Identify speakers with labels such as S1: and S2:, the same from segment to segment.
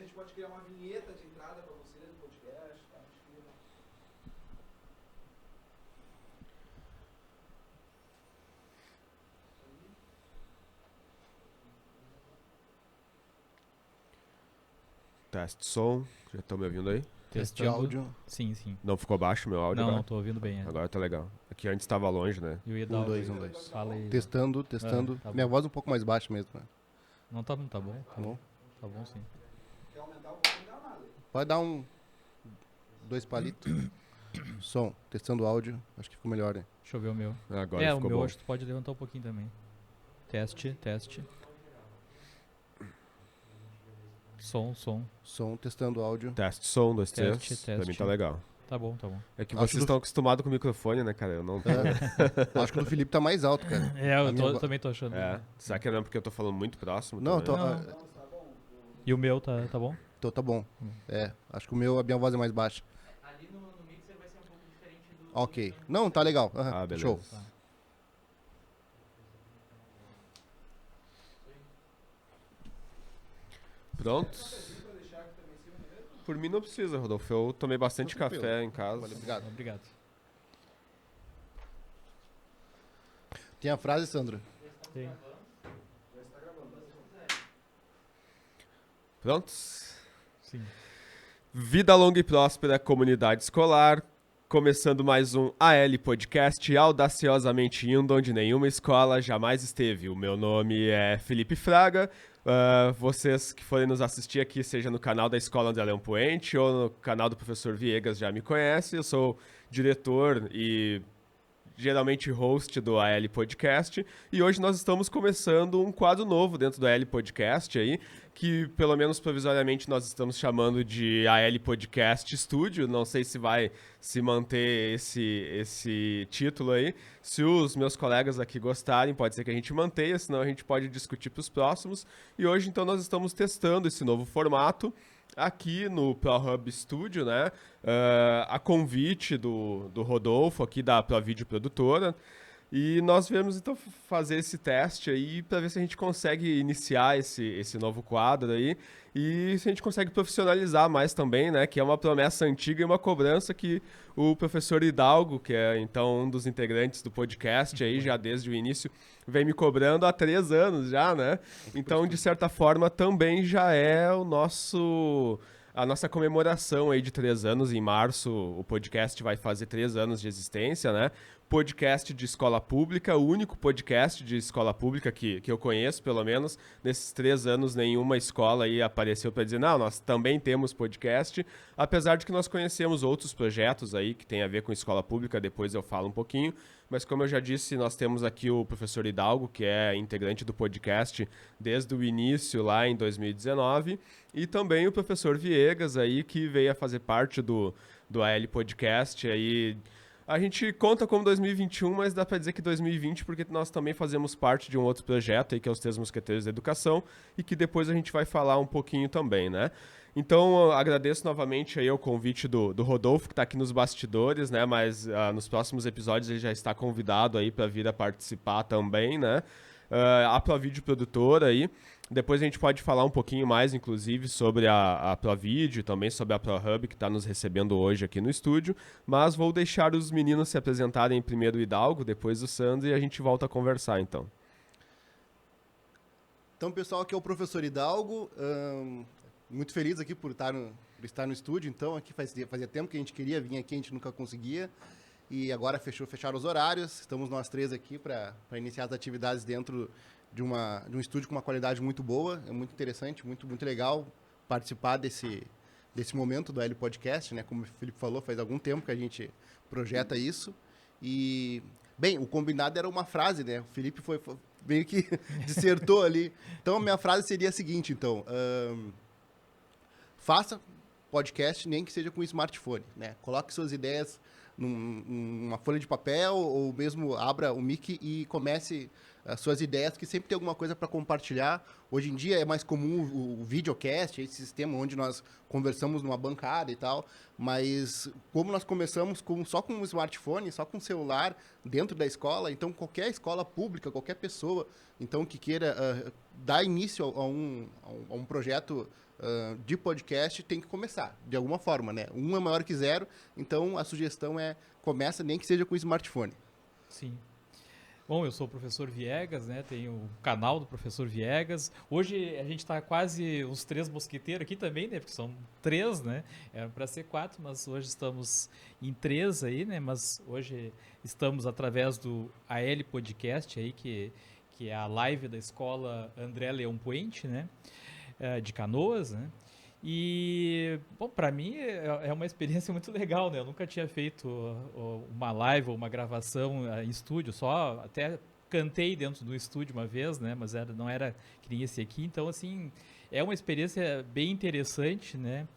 S1: gente pode criar uma vinheta de entrada para vocês no podcast, tá?
S2: Teste som. Já estão me ouvindo aí?
S3: Teste áudio.
S4: Sim, sim.
S2: Não ficou baixo o meu áudio
S4: Não,
S2: agora?
S4: não, tô ouvindo bem.
S2: Agora tá legal. Aqui antes tava longe, né?
S4: Eu ia dar
S3: 1, 2, 1, 2.
S4: Fala aí.
S3: Testando.
S4: tá
S3: Minha
S4: bom.
S3: voz um pouco mais baixa mesmo, né?
S4: Não, tá bom.
S3: Tá bom?
S4: Tá bom, sim.
S1: Quer aumentar um pouquinho da nada.
S3: Pode dar 2 palitos. Som. Testando áudio. Acho que ficou melhor, né?
S4: Deixa eu ver o meu.
S2: Agora
S4: o
S2: ficou
S4: meu
S2: bom.
S4: acho que tu pode levantar um pouquinho também. Teste. Som.
S3: Som. Testando áudio.
S2: Teste som, 2, 3.
S4: Teste,
S2: Pra mim
S4: teste.
S2: tá legal.
S4: Tá bom.
S2: É que
S3: Acho
S2: vocês
S3: do-
S2: estão acostumados com o microfone, né, cara? Eu não tô.
S3: Acho que o do Felipe tá mais alto, cara.
S4: Eu
S3: minha vo-
S4: também tô achando.
S2: É. Será que não é porque eu tô falando muito próximo?
S3: Não,
S2: também?
S3: tô,
S4: E o meu tá bom?
S3: tá bom. Acho que a minha voz é mais baixa.
S5: Ali no mixer vai ser um pouco diferente do...
S3: Ok. Não, tá legal.
S2: Ah, beleza.
S3: Show.
S2: Pronto? Por mim não precisa, Rodolfo. Eu tomei bastante
S3: Tá tranquilo.
S2: café em casa.
S3: Valeu, obrigado.
S4: Obrigado.
S3: Tem a frase, Sandro?
S4: Tem.
S2: Prontos?
S4: Sim.
S2: Vida longa e próspera, comunidade escolar. Começando mais um AL Podcast, audaciosamente indo onde nenhuma escola jamais esteve. O meu nome é Felipe Fraga. Vocês que forem nos assistir aqui, seja no canal da Escola André Leão Poente ou no canal do Professor Viegas, já me conhece. Eu sou diretor e geralmente host do AL Podcast, e hoje nós estamos começando um quadro novo dentro do AL Podcast aí, que pelo menos provisoriamente nós estamos chamando de AL Podcast Studio. Não sei se vai se manter esse título aí. Se os meus colegas aqui gostarem, pode ser que a gente mantenha, senão a gente pode discutir para os próximos. E hoje então nós estamos testando esse novo formato aqui no ProHub Studio, né? A convite do Rodolfo aqui da ProVídeo Produtora. E nós viemos então fazer esse teste aí para ver se a gente consegue iniciar esse novo quadro aí e se a gente consegue profissionalizar mais também, né? Que é uma promessa antiga e uma cobrança que o professor Hidalgo, que é então um dos integrantes do podcast aí já desde o início, vem me cobrando há 3 anos já, né? Então, de certa forma, também já é a nossa comemoração aí de 3 anos. Em março, o podcast vai fazer 3 anos de existência, né? Podcast de escola pública, o único podcast de escola pública que eu conheço, pelo menos. Nesses 3 anos, nenhuma escola aí apareceu para dizer, não, nós também temos podcast, apesar de que nós conhecemos outros projetos aí que tem a ver com escola pública, depois eu falo um pouquinho, mas como eu já disse, nós temos aqui o professor Hidalgo, que é integrante do podcast desde o início lá em 2019, e também o professor Viegas aí, que veio a fazer parte do AL Podcast aí. A gente conta como 2021, mas dá para dizer que 2020, porque nós também fazemos parte de um outro projeto aí, que é os 3 Mosqueteiros da Educação, e que depois a gente vai falar um pouquinho também, né? Então, eu agradeço novamente aí o convite do Rodolfo, que está aqui nos bastidores, né? Mas nos próximos episódios ele já está convidado aí para vir a participar também, né? A ProVídeo Produtora aí. Depois a gente pode falar um pouquinho mais, inclusive, sobre a ProVídeo e também sobre a ProHub, que está nos recebendo hoje aqui no estúdio. Mas vou deixar os meninos se apresentarem, primeiro o Hidalgo, depois o Sandro, e a gente volta a conversar, então.
S3: Então, pessoal, aqui é o professor Hidalgo. Muito feliz aqui por estar no estúdio. Então, aqui fazia tempo que a gente queria vir aqui, a gente nunca conseguia. E agora fecharam os horários. Estamos nós 3 aqui para iniciar as atividades dentro de um estúdio com uma qualidade muito boa. É muito interessante, muito legal participar desse momento do AL Podcast, né? Como o Felipe falou, faz algum tempo que a gente projeta isso. E, bem, o combinado era uma frase, né? O Felipe foi meio que dissertou ali. Então, a minha frase seria a seguinte, então. Faça podcast, nem que seja com smartphone, né? Coloque suas ideias numa folha de papel ou mesmo abra o mic e comece as suas ideias, que sempre tem alguma coisa para compartilhar. Hoje em dia é mais comum o videocast, esse sistema onde nós conversamos numa bancada e tal, mas como nós começamos só com um smartphone, só com um celular dentro da escola, então qualquer escola pública, qualquer pessoa então que queira dar início a um projeto de podcast tem que começar, de alguma forma, né? Um é maior que zero, então a sugestão é começa nem que seja com smartphone.
S4: Sim. Bom, eu sou o professor Viegas, né? Tenho o canal do professor Viegas. Hoje a gente está quase os 3 mosqueteiros aqui também, né? Porque são 3, né? Era para ser 4, mas hoje estamos em 3 aí, né? Mas hoje estamos através do AL Podcast aí, que é a live da escola André Leão Puente, né? De Canoas, né? E, bom, para mim é uma experiência muito legal, né? Eu nunca tinha feito uma live ou uma gravação em estúdio, só até cantei dentro do estúdio uma vez, né? Mas não era que nem esse aqui. Então, assim, é uma experiência bem interessante, né?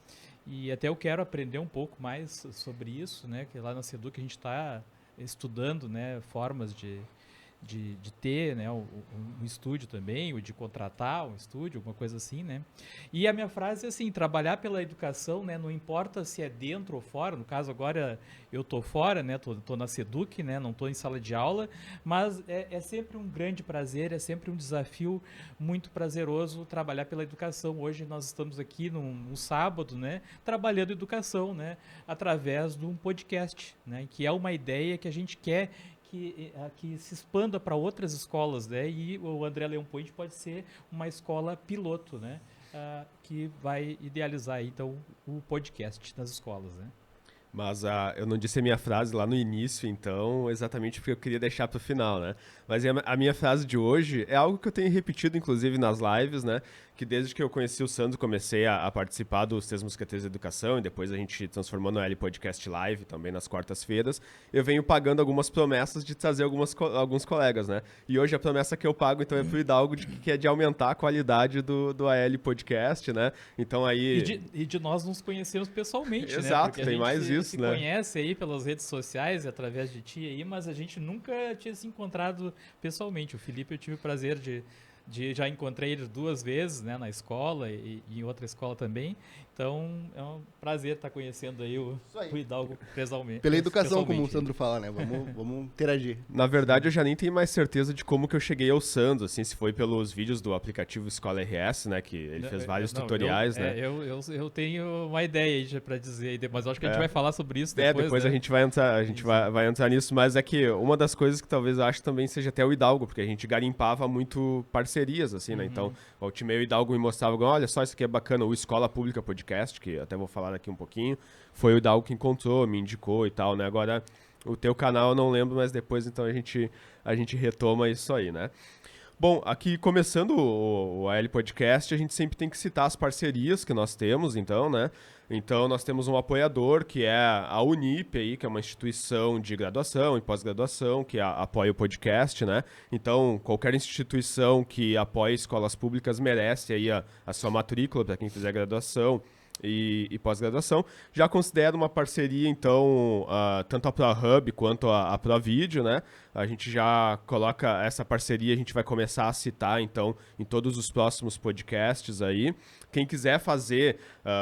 S4: E até eu quero aprender um pouco mais sobre isso, né? Que lá na Seduc a gente está estudando, né? Formas de ter, né, um estúdio também, ou de contratar um estúdio, alguma coisa assim, né? E a minha frase é assim, trabalhar pela educação, né, não importa se é dentro ou fora, no caso agora eu tô fora, né, tô na Seduc, né, não tô em sala de aula, mas é sempre um grande prazer, é sempre um desafio muito prazeroso trabalhar pela educação. Hoje nós estamos aqui num sábado, né, trabalhando educação, né, através de um podcast, né, que é uma ideia que a gente quer que se expanda para outras escolas, né? E o André Leão Puente pode ser uma escola piloto, né? Que vai idealizar aí, então o podcast nas escolas, né?
S2: Mas eu não disse a minha frase lá no início, então, exatamente porque eu queria deixar para o final, né? Mas a minha frase de hoje é algo que eu tenho repetido, inclusive, nas lives, né? Que desde que eu conheci o Sandro, comecei a participar dos 3 Mosqueteiros de Educação, e depois a gente transformou no L Podcast Live, também nas quartas-feiras, eu venho pagando algumas promessas de trazer alguns colegas, né? E hoje a promessa que eu pago, então, é pro Hidalgo, que é de aumentar a qualidade do AL Podcast, né? Então aí...
S4: E de nós nos conhecemos pessoalmente, né?
S2: Exato,
S4: Porque
S2: tem mais isso,
S4: se
S2: né?
S4: conhece aí pelas redes sociais e através de ti aí, mas a gente nunca tinha se encontrado pessoalmente. O Felipe, eu tive o prazer de já encontrei ele 2 vezes, né, na escola e em outra escola também. Então, é um prazer estar conhecendo aí o Hidalgo pessoalmente.
S3: Pela educação, como o Sandro fala, né? Vamos interagir.
S2: Na verdade, eu já nem tenho mais certeza de como que eu cheguei ao Sandro, assim, se foi pelos vídeos do aplicativo Escola RS, né, que ele fez vários tutoriais, né?
S4: Eu tenho uma ideia aí pra dizer, mas acho que a gente vai falar sobre isso depois.
S2: Depois, né? A gente vai entrar nisso, mas é que uma das coisas que talvez eu acho também seja até o Hidalgo, porque a gente garimpava muito parcerias, assim, né? Então, o time o Hidalgo me mostrava, olha só, isso aqui é bacana, o Escola Pública Podcast, que até vou falar daqui um pouquinho, foi o Hidalgo que encontrou, me indicou e tal, né? Agora, o teu canal eu não lembro, mas depois, então, a gente retoma isso aí, né? Bom, aqui começando o AL Podcast, a gente sempre tem que citar as parcerias que nós temos, então, né? Então, nós temos um apoiador, que é a Unip, aí, que é uma instituição de graduação e pós-graduação, que apoia o podcast, né? Então, qualquer instituição que apoie escolas públicas merece aí a sua matrícula para quem fizer graduação e pós-graduação. Já considero uma parceria, então, tanto a ProHub quanto a ProVideo, né? A gente já coloca essa parceria, a gente vai começar a citar, então, em todos os próximos podcasts aí. Quem quiser fazer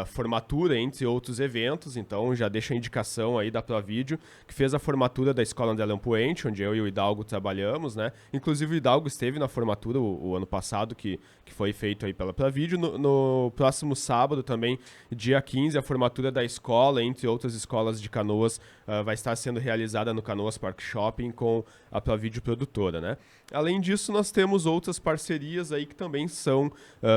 S2: formatura, entre outros eventos, então já deixa a indicação aí da ProVideo, que fez a formatura da Escola André Leão Puente, onde eu e o Hidalgo trabalhamos, né? Inclusive o Hidalgo esteve na formatura o ano passado, que foi feito aí pela ProVideo. No próximo sábado também, dia 15, a formatura da escola, entre outras escolas de Canoas, vai estar sendo realizada no Canoas Park Shopping com a ProVideo produtora, né? Além disso, nós temos outras parcerias aí que também são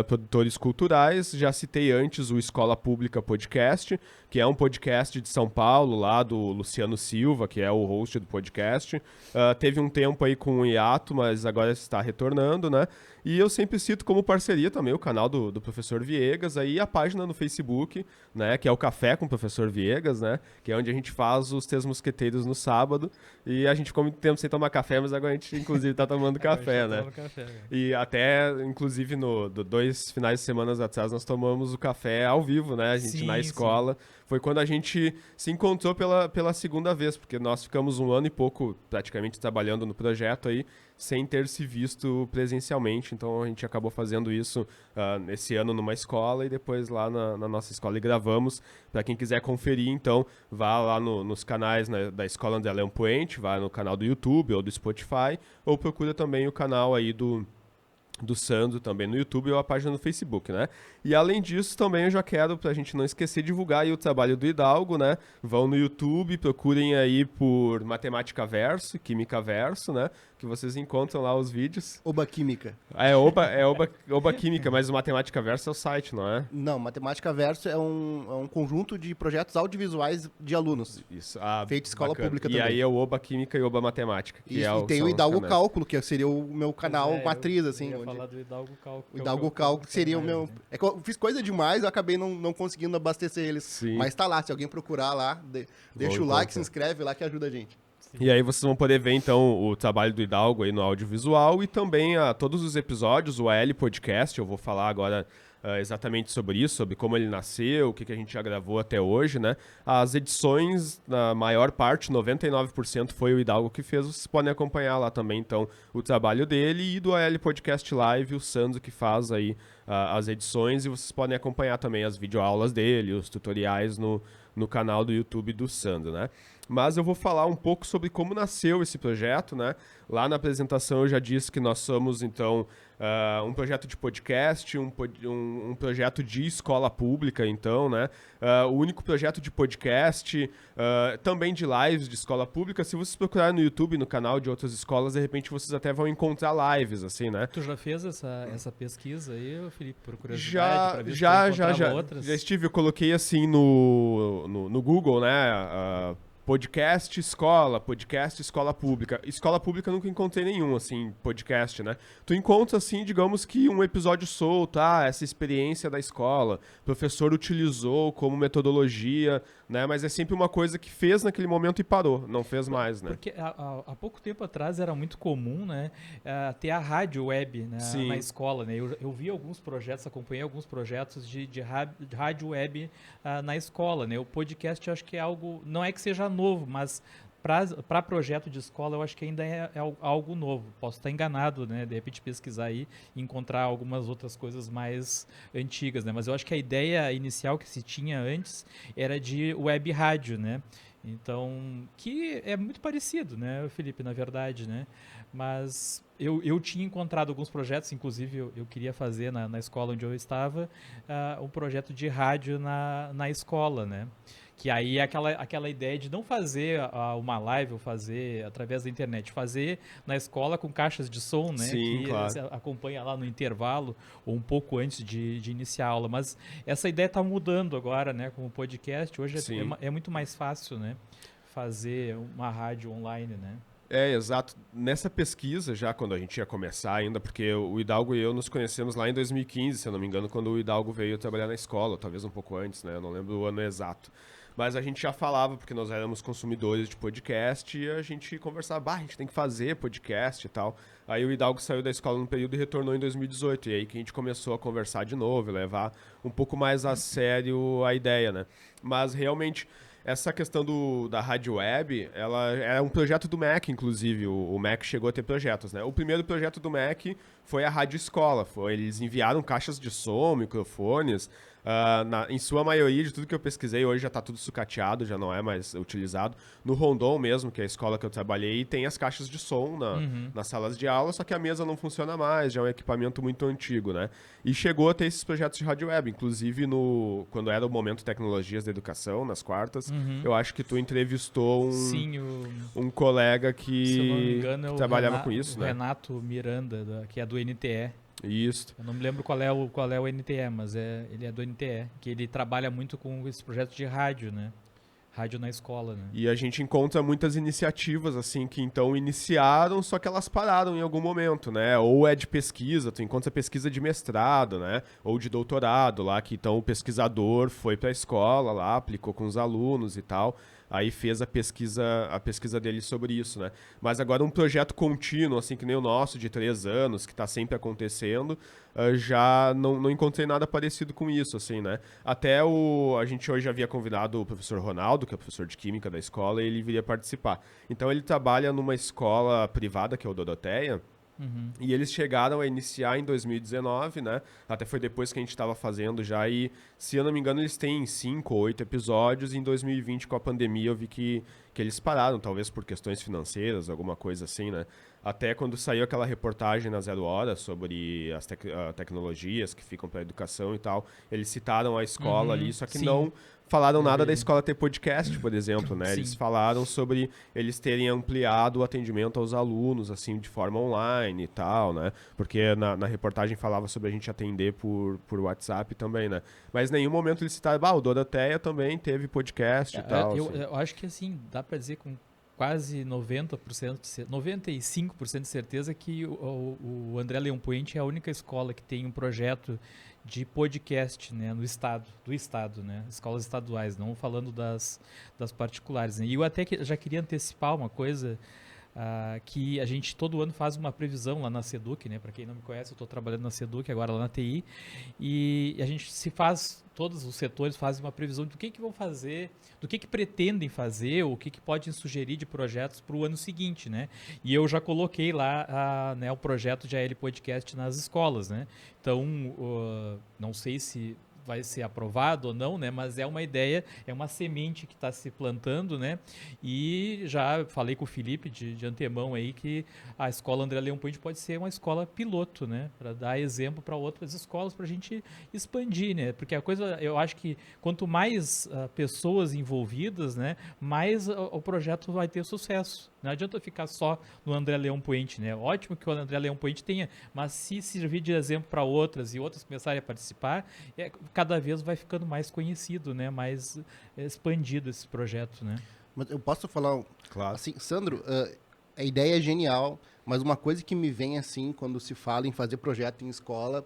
S2: produtores culturais. Já citei antes o Escola Pública Podcast, que é um podcast de São Paulo, lá do Luciano Silva, que é o host do podcast. Teve um tempo aí com o hiato, mas agora está retornando, né? E eu sempre cito como parceria também o canal do Professor Viegas, aí a página no Facebook, né, que é o Café com o Professor Viegas, né, que é onde a gente faz os 3 Mosqueteiros no sábado, e a gente ficou muito tempo sem tomar café, mas agora a gente inclusive tá tomando café, né? E até, inclusive, 2 finais de semana atrás, nós tomamos o café ao vivo, né, a gente na escola. Sim. Foi quando a gente se encontrou pela segunda vez, porque nós ficamos 1 ano e pouco praticamente trabalhando no projeto aí, sem ter se visto presencialmente. Então a gente acabou fazendo isso esse ano numa escola e depois lá na nossa escola e gravamos. Para quem quiser conferir, então, vá lá nos canais, né, da Escola André Leão Poente, vá no canal do YouTube ou do Spotify, ou procura também o canal aí do Sandro também no YouTube ou a página no Facebook, né? E além disso, também eu já quero, pra gente não esquecer, divulgar aí o trabalho do Hidalgo, né? Vão no YouTube, procurem aí por Matemática Verso, Química Verso, né? Que vocês encontram lá os vídeos.
S3: Oba Química.
S2: Oba Química, mas o Matemática Verso é o site, não é?
S3: Não, Matemática Verso é um conjunto de projetos audiovisuais de alunos.
S2: Isso.
S3: Feito em escola
S2: bacana.
S3: pública
S2: e
S3: também.
S2: E aí é o Oba Química e Oba Matemática. Que
S3: Isso,
S2: é
S3: e tem
S2: são
S3: o
S2: os
S3: Hidalgo
S2: canais.
S3: Cálculo, que seria o meu canal
S4: Pois é,
S3: matriz,
S4: eu
S3: assim.
S4: ia
S3: onde-
S4: falar do Hidalgo Cálculo.
S3: O Hidalgo Cálculo que seria o meu... É que eu fiz coisa demais, eu acabei não conseguindo abastecer eles.
S2: Sim.
S3: Mas tá lá, se alguém procurar lá, deixa o like, se inscreve lá que ajuda a gente.
S2: E aí vocês vão poder ver, então, o trabalho do Hidalgo aí no audiovisual e também todos os episódios, o AL Podcast, eu vou falar agora exatamente sobre isso, sobre como ele nasceu, o que a gente já gravou até hoje, né? As edições, na maior parte, 99% foi o Hidalgo que fez, vocês podem acompanhar lá também, então, o trabalho dele e do AL Podcast Live, o Sandro que faz aí as edições e vocês podem acompanhar também as videoaulas dele, os tutoriais no canal do YouTube do Sandro, né? Mas eu vou falar um pouco sobre como nasceu esse projeto, né? Lá na apresentação eu já disse que nós somos, então, um projeto de podcast, um projeto de escola pública, então, né? O único projeto de podcast, também de lives de escola pública. Se vocês procurarem no YouTube, no canal de outras escolas, de repente vocês até vão encontrar lives, assim, né?
S4: Tu já fez essa pesquisa aí, Felipe, por curiosidade? Pra ver se tu
S2: Já
S4: encontrava outras?
S2: estive, eu coloquei assim no Google, né? Podcast escola pública. Escola pública eu nunca encontrei nenhum, assim, podcast, né? Tu encontra, assim, digamos que um episódio solto, essa experiência da escola, o professor utilizou como metodologia, né? Mas é sempre uma coisa que fez naquele momento e parou, não fez mais, né?
S4: Porque há pouco tempo atrás era muito comum, né, ter a rádio web, né,
S2: Sim.
S4: na escola, né? Eu vi alguns projetos, acompanhei alguns projetos de rádio web na escola, né? O podcast eu acho que é algo, não é que seja novo, mas para projeto de escola eu acho que ainda é algo novo. Posso estar enganado, né? De repente pesquisar aí e encontrar algumas outras coisas mais antigas, né? Mas eu acho que a ideia inicial que se tinha antes era de web rádio, né? Então, que é muito parecido, né, Felipe, na verdade, né? Mas eu tinha encontrado alguns projetos, inclusive eu queria fazer na escola onde eu estava, um projeto de rádio na escola, né? Que aí é aquela ideia de não fazer uma live ou fazer através da internet, fazer na escola com caixas de som, né?
S2: Sim,
S4: que
S2: claro.
S4: você acompanha lá no intervalo ou um pouco antes de iniciar a aula. Mas essa ideia está mudando agora, né? Com o podcast, hoje
S2: Sim.
S4: é muito mais fácil, né? Fazer uma rádio online, né?
S2: Exato. Nessa pesquisa, já quando a gente ia começar ainda, porque o Hidalgo e eu nos conhecemos lá em 2015, se eu não me engano, quando o Hidalgo veio trabalhar na escola, ou talvez um pouco antes, né? Eu não lembro o ano exato. Mas a gente já falava, porque nós éramos consumidores de podcast, e a gente conversava, a gente tem que fazer podcast e tal. Aí o Hidalgo saiu da escola no período e retornou em 2018, e aí que a gente começou a conversar de novo, levar um pouco mais a sério a ideia, né? Mas realmente, essa questão da rádio web, ela é um projeto do MEC, inclusive. O MEC chegou a ter projetos, né? O primeiro projeto do MEC foi a Rádio Escola. Eles enviaram caixas de som, microfones. Em sua maioria, de tudo que eu pesquisei, hoje já está tudo sucateado, já não é mais utilizado. No Rondon mesmo, que é a escola que eu trabalhei, tem as caixas de som nas salas de aula, só que a mesa não funciona mais, já é um equipamento muito antigo, né? E chegou a ter esses projetos de rádio web, inclusive quando era o Momento Tecnologias da Educação, nas quartas, eu acho que tu entrevistou
S4: Sim,
S2: um colega
S4: se eu não me
S2: que
S4: engano, é o
S2: trabalhava com isso,
S4: o
S2: né?
S4: Renato Miranda, que é do NTE.
S2: Isso.
S4: Eu não me lembro qual é o NTE, mas ele é do NTE, que ele trabalha muito com esse projeto de rádio, né? Rádio na escola, né?
S2: E a gente encontra muitas iniciativas, assim, que então iniciaram, só que elas pararam em algum momento, né? Ou é de pesquisa, tu encontra pesquisa de mestrado, né? Ou de doutorado lá, que então o pesquisador foi para a escola lá, aplicou com os alunos e tal, aí fez a pesquisa dele sobre isso, né? Mas agora um projeto contínuo, assim, que nem o nosso, de 3 anos, que está sempre acontecendo, já não encontrei nada parecido com isso, assim, né? Até a gente hoje havia convidado o professor Ronaldo, que é o professor de Química da escola, e ele viria participar. Então ele trabalha numa escola privada, que é o Doroteia, E eles chegaram a iniciar em 2019, né? Até foi depois que a gente estava fazendo já. E, se eu não me engano, eles têm 5 ou 8 episódios. E em 2020, com a pandemia, eu vi que eles pararam, talvez por questões financeiras, alguma coisa assim, né? Até quando saiu aquela reportagem na Zero Hora sobre as tecnologias que ficam para a educação e tal, eles citaram a escola ali, só que
S4: sim.
S2: não falaram nada da
S4: Verdade.
S2: escola ter podcast, por exemplo, né? Eles
S4: Sim.
S2: falaram sobre eles terem ampliado o atendimento aos alunos, assim, de forma online e tal, né? Porque na reportagem falava sobre a gente atender por WhatsApp também, né? Mas em nenhum momento eles citaram, o Doroteia também teve podcast e tal.
S4: Eu,
S2: assim.
S4: eu acho que assim, dá para dizer com quase 90%, 95% de certeza que o André Leão Puente é a única escola que tem um projeto de podcast, né, do estado, né, escolas estaduais, não falando das particulares, né. E eu até já queria antecipar uma coisa, que a gente todo ano faz uma previsão lá na SEDUC, né? Para quem não me conhece, eu estou trabalhando na SEDUC, agora lá na TI, e a gente todos os setores fazem uma previsão do que vão fazer, do que pretendem fazer, ou o que podem sugerir de projetos para o ano seguinte, né? E eu já coloquei lá né, o projeto de AL Podcast nas escolas, né? Então, não sei se vai ser aprovado ou não, né? Mas é uma ideia, é uma semente que está se plantando, né? E já falei com o Felipe de antemão aí que a escola André Leão Puente pode ser uma escola piloto, né? Para dar exemplo para outras escolas, para a gente expandir, né? Porque a coisa, eu acho que quanto mais pessoas envolvidas, né? Mais o projeto vai ter sucesso. Não adianta ficar só no André Leão Puente, né? Ótimo que o André Leão Puente tenha, mas se servir de exemplo para outras e outras começarem a participar, cada vez vai ficando mais conhecido, né? Mais expandido esse projeto, né?
S3: Mas eu posso falar,
S2: Claro.
S3: assim, Sandro, a ideia é genial, mas uma coisa que me vem assim quando se fala em fazer projeto em escola,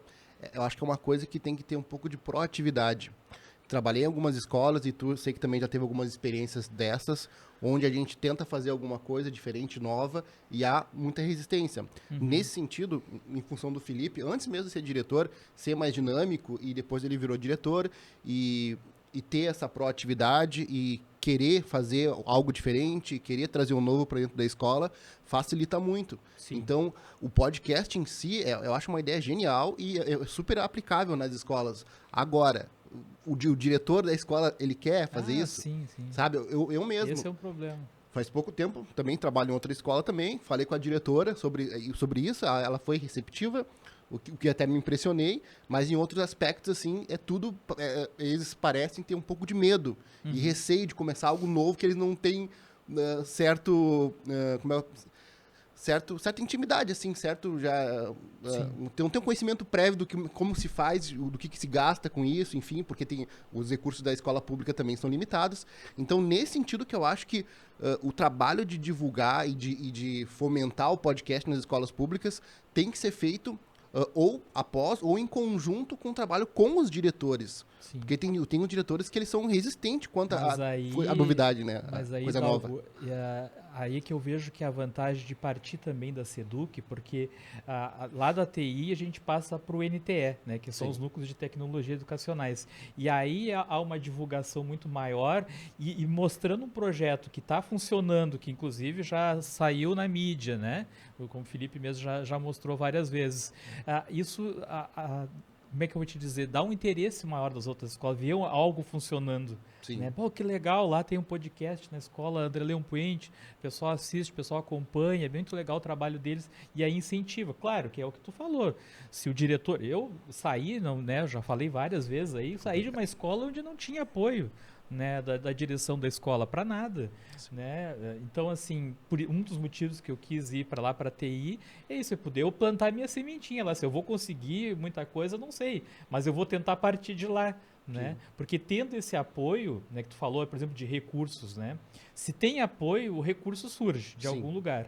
S3: eu acho que é uma coisa que tem que ter um pouco de proatividade. Trabalhei em algumas escolas e tu sei que também já teve algumas experiências dessas, onde a gente tenta fazer alguma coisa diferente, nova, e há muita resistência. Nesse sentido, em função do Felipe, antes mesmo de ser diretor, ser mais dinâmico, e depois ele virou diretor, e ter essa proatividade e querer fazer algo diferente, querer trazer um novo para dentro da escola, facilita muito.
S4: Sim.
S3: Então, o podcast em si, eu acho uma ideia genial e é super aplicável nas escolas. Agora, o diretor da escola, ele quer fazer isso?
S4: Sim, sim.
S3: Sabe, eu mesmo,
S4: Esse é um problema.
S3: faz pouco tempo, também trabalho em outra escola também, falei com a diretora sobre isso, ela foi receptiva, o que até me impressionei, mas em outros aspectos, assim, eles parecem ter um pouco de medo e receio de começar algo novo que eles não têm certa intimidade, assim, certo, já não tem um conhecimento prévio como se faz, do que se gasta com isso, enfim, porque os recursos da escola pública também são limitados. Então, nesse sentido que eu acho que o trabalho de divulgar e de fomentar o podcast nas escolas públicas tem que ser feito ou após, ou em conjunto com o trabalho com os diretores.
S4: Sim.
S3: Porque tem os diretores que eles são resistentes quanto
S4: Mas
S3: a novidade, né?
S4: Mas
S3: A
S4: aí,
S3: coisa
S4: Dalgo,
S3: nova.
S4: aí que eu vejo que é a vantagem de partir também da SEDUC, porque lá da TI a gente passa para o NTE, né, que são
S3: Sim.
S4: os núcleos de tecnologia educacionais. E aí há uma divulgação muito maior e mostrando um projeto que está funcionando, que inclusive já saiu na mídia, né? Como o Felipe mesmo já mostrou várias vezes. Isso... como é que eu vou te dizer? Dá um interesse maior das outras escolas, ver algo funcionando.
S3: Sim.
S4: Né? Pô, que legal, lá tem um podcast na escola André Leão Puente, o pessoal assiste, o pessoal acompanha, é muito legal o trabalho deles e aí incentiva. Claro que é o que tu falou. Se o diretor... Eu saí, né, eu já falei várias vezes aí, saí de uma escola onde não tinha apoio, né, da direção da escola para nada, né? Então, assim, um dos motivos que eu quis ir para lá, para TI, é isso, é poder eu plantar minha sementinha lá. Se eu vou conseguir muita coisa, eu não sei, mas eu vou tentar partir de lá, né? Porque tendo esse apoio, né, que tu falou, por exemplo, de recursos, né? Se tem apoio, o recurso surge de algum lugar.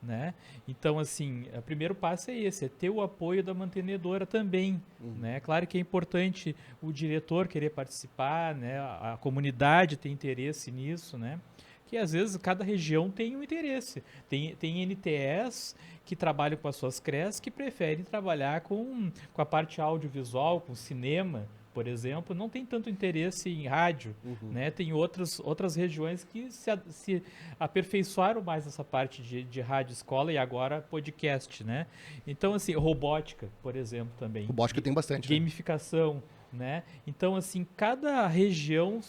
S4: Né? Então, assim, o primeiro passo é esse, é ter o apoio da mantenedora também, né? Claro que é importante o diretor querer participar, né? A comunidade tem interesse nisso, né? Que às vezes cada região tem um interesse. Tem NTEs que trabalham com as suas CREs que preferem trabalhar com a parte audiovisual, com cinema, por exemplo, não tem tanto interesse em rádio, né? Tem outras regiões que se aperfeiçoaram mais nessa parte de rádio escola e agora podcast, né? Então, assim, robótica, por exemplo, também.
S3: Robótica tem bastante. Né?
S4: Gamificação, né? Então, assim, cada região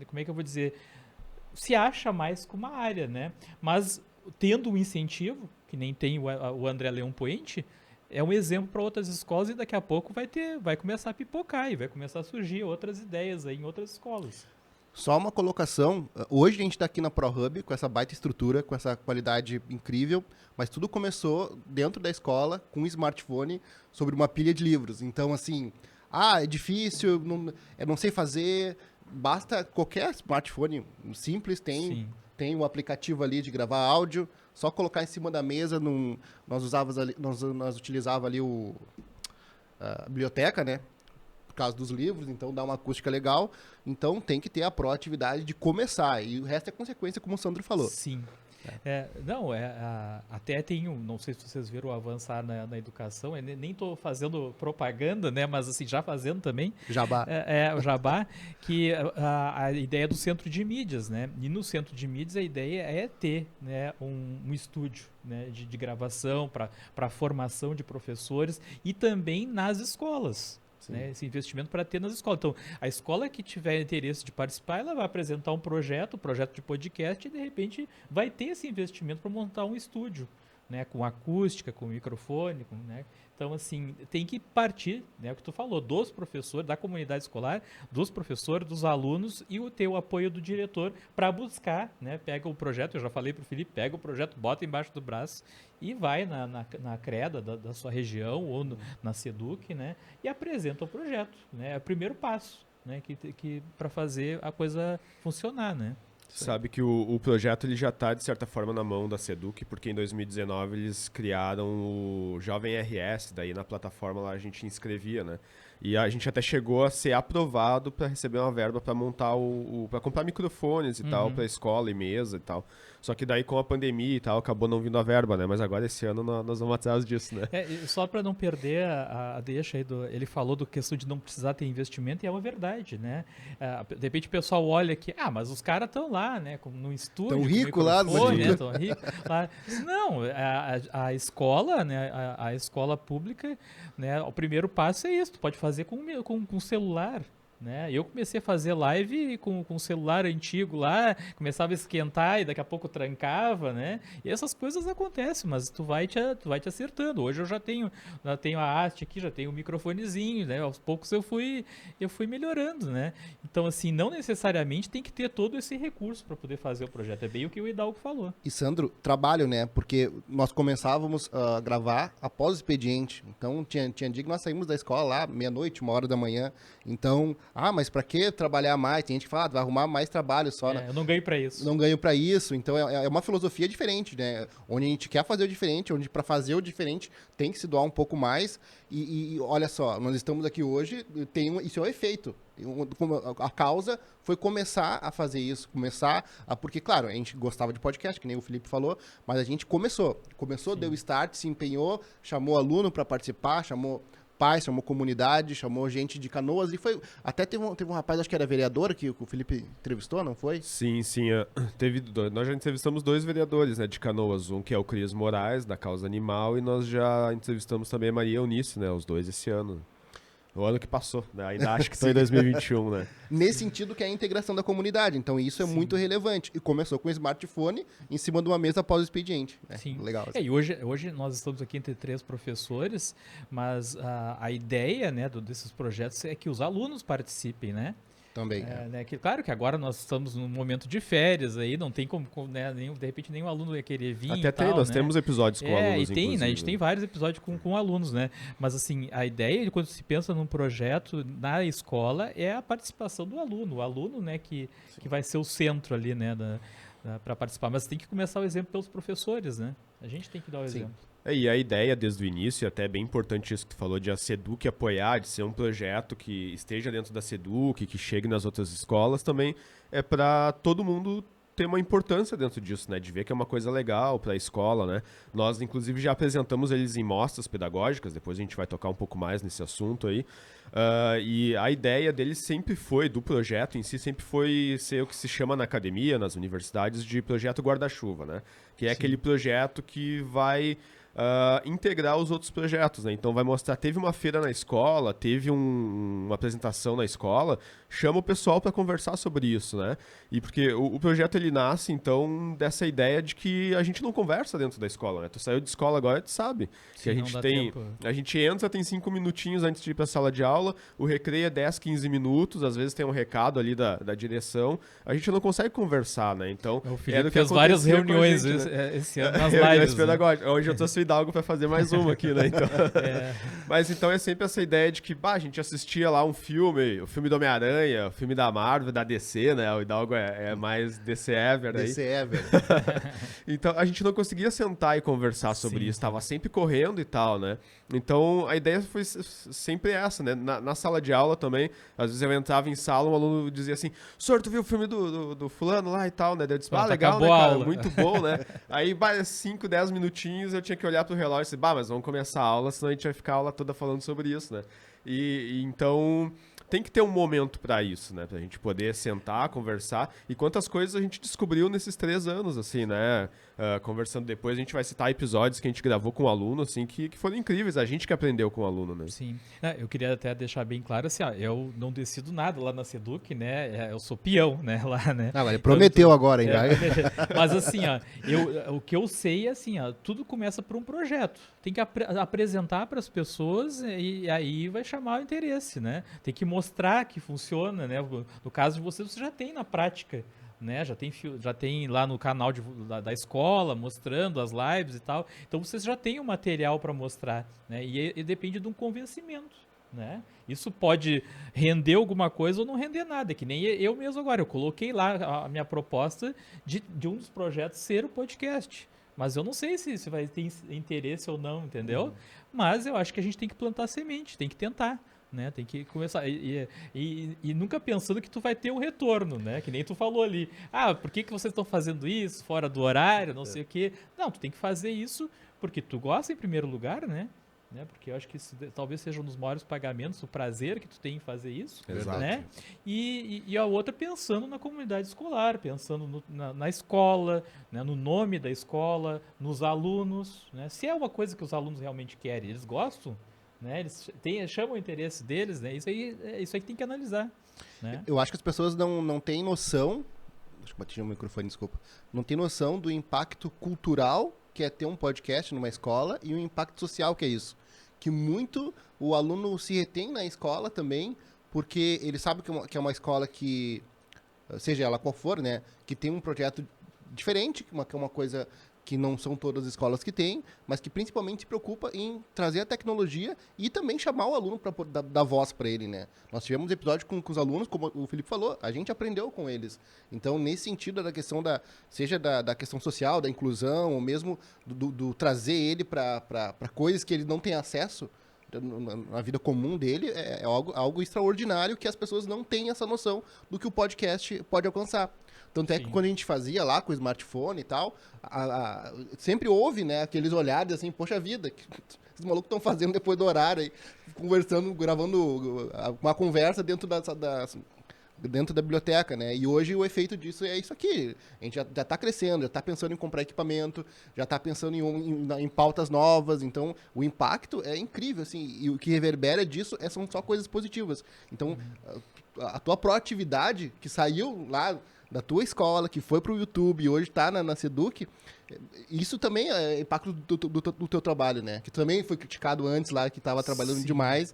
S4: como é que eu vou dizer, se acha mais com uma área, né? Mas tendo um incentivo, que nem tem o André Leão Poente, é um exemplo para outras escolas e daqui a pouco vai começar a pipocar e vai começar a surgir outras ideias aí em outras escolas.
S3: Só uma colocação, hoje a gente está aqui na ProHub com essa baita estrutura, com essa qualidade incrível, mas tudo começou dentro da escola com um smartphone sobre uma pilha de livros. Então, assim, é difícil, eu não sei fazer, basta qualquer smartphone simples tem um aplicativo ali de gravar áudio, só colocar em cima da mesa, nós utilizava ali a biblioteca, né? Por causa dos livros, então dá uma acústica legal. Então tem que ter a proatividade de começar. E o resto é consequência, como o Sandro falou.
S4: Sim. Até tem não sei se vocês viram o avançar na educação, eu nem estou fazendo propaganda, né, mas assim, já fazendo também.
S3: Jabá.
S4: O Jabá, que a ideia do centro de mídias, né, e no centro de mídias a ideia é ter, né, um estúdio, né, de gravação para formação de professores e também nas escolas. Né, esse investimento para ter nas escolas. Então, a escola que tiver interesse de participar, ela vai apresentar um projeto de podcast, e de repente vai ter esse investimento para montar um estúdio, né, com acústica, com microfone, né? Então, assim, tem que partir, né, o que tu falou, dos professores, da comunidade escolar, dos professores, dos alunos e ter o apoio do diretor para buscar, né, pega o projeto, eu já falei para o Felipe, pega o projeto, bota embaixo do braço e vai na CREDA da sua região ou na SEDUC, né, e apresenta o projeto, né, é o primeiro passo, né, que para fazer a coisa funcionar, né.
S2: Sabe que o projeto ele já está, de certa forma, na mão da SEDUC, porque em 2019 eles criaram o Jovem RS, daí na plataforma lá a gente inscrevia, né? E a gente até chegou a ser aprovado para receber uma verba para montar para comprar microfones e tal, para escola e mesa e tal. Só que daí com a pandemia e tal, acabou não vindo a verba, né? Mas agora esse ano nós vamos atrás disso, né?
S4: E só para não perder a deixa aí, ele falou do questão de não precisar ter investimento, e é uma verdade, né? De repente o pessoal olha aqui, mas os caras estão lá, né? No estúdio.
S3: Tão rico lá,
S4: né? Tão rico lá. Não, a escola, né? A escola pública, né? O primeiro passo é isso, tu pode fazer com celular. Né? Eu comecei a fazer live com um celular antigo lá, começava a esquentar e daqui a pouco trancava, né? E essas coisas acontecem, mas tu vai te acertando. Hoje eu já tenho a haste aqui, já tenho o microfonezinho, né? Aos poucos eu fui melhorando, né? Então, assim, não necessariamente tem que ter todo esse recurso para poder fazer o projeto. É bem o que o Hidalgo falou.
S3: E Sandro, trabalho, né? Porque nós começávamos a gravar após o expediente. Então, tinha dia que nós saímos da escola lá, meia-noite, 1h da manhã. Então, mas pra que trabalhar mais? Tem gente que fala, vai arrumar mais trabalho só.
S4: Eu não ganho pra isso.
S3: Não ganho pra isso. Então, é uma filosofia diferente, né? Onde a gente quer fazer o diferente, onde pra fazer o diferente tem que se doar um pouco mais. E olha só, nós estamos aqui hoje, isso é o efeito. A causa foi começar a fazer isso, porque, claro, a gente gostava de podcast, que nem o Felipe falou, mas a gente começou, deu start, se empenhou, chamou aluno para participar, chamou pais, chamou comunidade, chamou gente de Canoas, e foi, até teve um rapaz, acho que era vereador, que o Felipe entrevistou, não foi?
S2: Sim, nós já entrevistamos 2 vereadores, né, de Canoas, um que é o Cris Moraes, da Causa Animal, e nós já entrevistamos também a Maria Eunice, né, os 2 esse ano. O ano que passou, né? Ainda acho que estou em 2021, né?
S3: Nesse sentido que é a integração da comunidade. Então isso é muito relevante. E começou com o smartphone em cima de uma mesa após o expediente. Né?
S4: Sim.
S3: Legal.
S4: E hoje nós estamos aqui entre 3 professores, mas a ideia, né, desses projetos é que os alunos participem, né?
S3: Também.
S4: Né, claro que agora nós estamos num momento de férias aí, não tem como, né, de repente nenhum aluno ia querer vir.
S2: Até nós temos episódios com alunos,
S4: né, a gente tem vários episódios com alunos, né? Mas assim, a ideia de quando se pensa num projeto na escola é a participação do aluno. O aluno, né, que vai ser o centro ali, né, para participar. Mas tem que começar o exemplo pelos professores, né? A gente tem que dar o exemplo.
S2: E a ideia desde o início, e até é bem importante isso que tu falou, de a SEDUC apoiar, de ser um projeto que esteja dentro da SEDUC, que chegue nas outras escolas também, é para todo mundo tem uma importância dentro disso, né? De ver que é uma coisa legal para a escola, né? Nós, inclusive, já apresentamos eles em mostras pedagógicas, depois a gente vai tocar um pouco mais nesse assunto aí. E a ideia deles sempre foi, do projeto em si, sempre foi ser o que se chama na academia, nas universidades, de projeto guarda-chuva, né? Que é aquele projeto que vai integrar os outros projetos, né? Então vai mostrar, teve uma feira na escola, teve uma apresentação na escola, chama o pessoal para conversar sobre isso, né? E porque o projeto ele nasce, então, dessa ideia de que a gente não conversa dentro da escola, né? Tu saiu de escola agora, tu sabe que a
S4: não
S2: gente
S4: dá
S2: tem...
S4: tempo.
S2: A gente entra, tem 5 minutinhos antes de ir para a sala de aula, o recreio é 10, 15 minutos, às vezes tem um recado ali da direção, a gente não consegue conversar, né? Então,
S4: O
S2: era
S4: Felipe
S2: o que
S4: fez várias
S2: acontecia com a
S4: reuniões
S2: gente, né?
S4: esse ano nas
S2: Reuniões
S4: lives. Né?
S2: pedagógicas. Hoje eu trouxe o Hidalgo para fazer mais uma aqui, né? Então... Mas então é sempre essa ideia de que, a gente assistia lá um filme, o filme do Homem-Aranha, o filme da Marvel, da DC, né? O Hidalgo é mais DC Ever aí.
S3: DC Ever.
S2: Então a gente não conseguia sentar e conversar sobre isso, tava sempre correndo e tal, né? Então a ideia foi sempre essa, né? Na sala de aula também, às vezes eu entrava em sala, um aluno dizia assim: "Senhor, tu viu o filme do fulano lá e tal, né?" Eu disse:
S4: Pronto,
S2: legal, né,
S4: acabou a
S2: cara?
S4: aula.
S2: Muito bom, né? Aí, 5, 10 minutinhos eu tinha que olhar pro relógio e dizer: mas vamos começar a aula, senão a gente vai ficar a aula toda falando sobre isso, né? E então tem que ter um momento para isso, né? Pra gente poder sentar, conversar. E quantas coisas a gente descobriu nesses 3 anos, assim, né? Conversando depois, a gente vai citar episódios que a gente gravou com o aluno, assim, que foram incríveis. A gente que aprendeu com o aluno, né?
S4: Sim. Eu queria até deixar bem claro assim, eu não decido nada lá na Seduc, né? Eu sou peão, né? Lá, né?
S3: Ah, mas ele prometeu agora, hein?
S4: Mas assim, o que eu sei é assim, tudo começa por um projeto. Tem que apresentar para as pessoas e aí vai chamar o interesse, né? Tem que mostrar que funciona, né? No caso de vocês, você já tem na prática, né? Já tem lá no canal da escola mostrando as lives e tal. Então vocês já têm o material para mostrar, né? E depende de um convencimento, né? Isso pode render alguma coisa ou não render nada, que nem eu mesmo agora. Eu coloquei lá a minha proposta de um dos projetos ser o podcast. Mas eu não sei se vai ter interesse ou não, entendeu? Mas eu acho que a gente tem que plantar semente, tem que tentar, né? Tem que começar. E nunca pensando que tu vai ter um retorno, né? Que nem tu falou ali. Por que vocês estão fazendo isso fora do horário, não sei o quê? Não, tu tem que fazer isso porque tu gosta em primeiro lugar, né? Porque eu acho que isso talvez seja um dos maiores pagamentos, o prazer que tu tem em fazer isso,
S2: Exato.
S4: né? E a outra pensando na comunidade escolar, pensando na escola, né? No nome da escola, nos alunos, né? Se é uma coisa que os alunos realmente querem, eles gostam, né? Eles chamam o interesse deles, né? Isso aí tem que analisar, né?
S3: Eu acho que as pessoas não têm noção, acho que bati no microfone, desculpa, não tem noção do impacto cultural que é ter um podcast numa escola e o impacto social que é isso. Que muito o aluno se retém na escola também, porque ele sabe que é uma escola que, seja ela qual for, né, que tem um projeto diferente, que é uma coisa que não são todas as escolas que têm, mas que principalmente se preocupa em trazer a tecnologia e também chamar o aluno para dar voz para ele, né? Nós tivemos episódio com os alunos, como o Felipe falou, a gente aprendeu com eles. Então, nesse sentido da questão seja da questão social, da inclusão, ou mesmo do trazer ele para coisas que ele não tem acesso na vida comum dele, é algo extraordinário que as pessoas não têm essa noção do que o podcast pode alcançar. Tanto é que quando a gente fazia lá com o smartphone e tal, sempre houve, né, aqueles olhares assim, poxa vida, que esses malucos estão fazendo depois do horário, aí, conversando, gravando uma conversa dentro dentro da biblioteca, né? E hoje o efeito disso é isso aqui. A gente já está crescendo, já está pensando em comprar equipamento, já está pensando em pautas novas. Então, o impacto é incrível, assim. E o que reverbera disso são só coisas positivas. Então, a tua proatividade que saiu lá da tua escola, que foi para o YouTube e hoje está na Seduc, isso também é impacto do teu trabalho, né? Que também foi criticado antes lá, que estava trabalhando demais,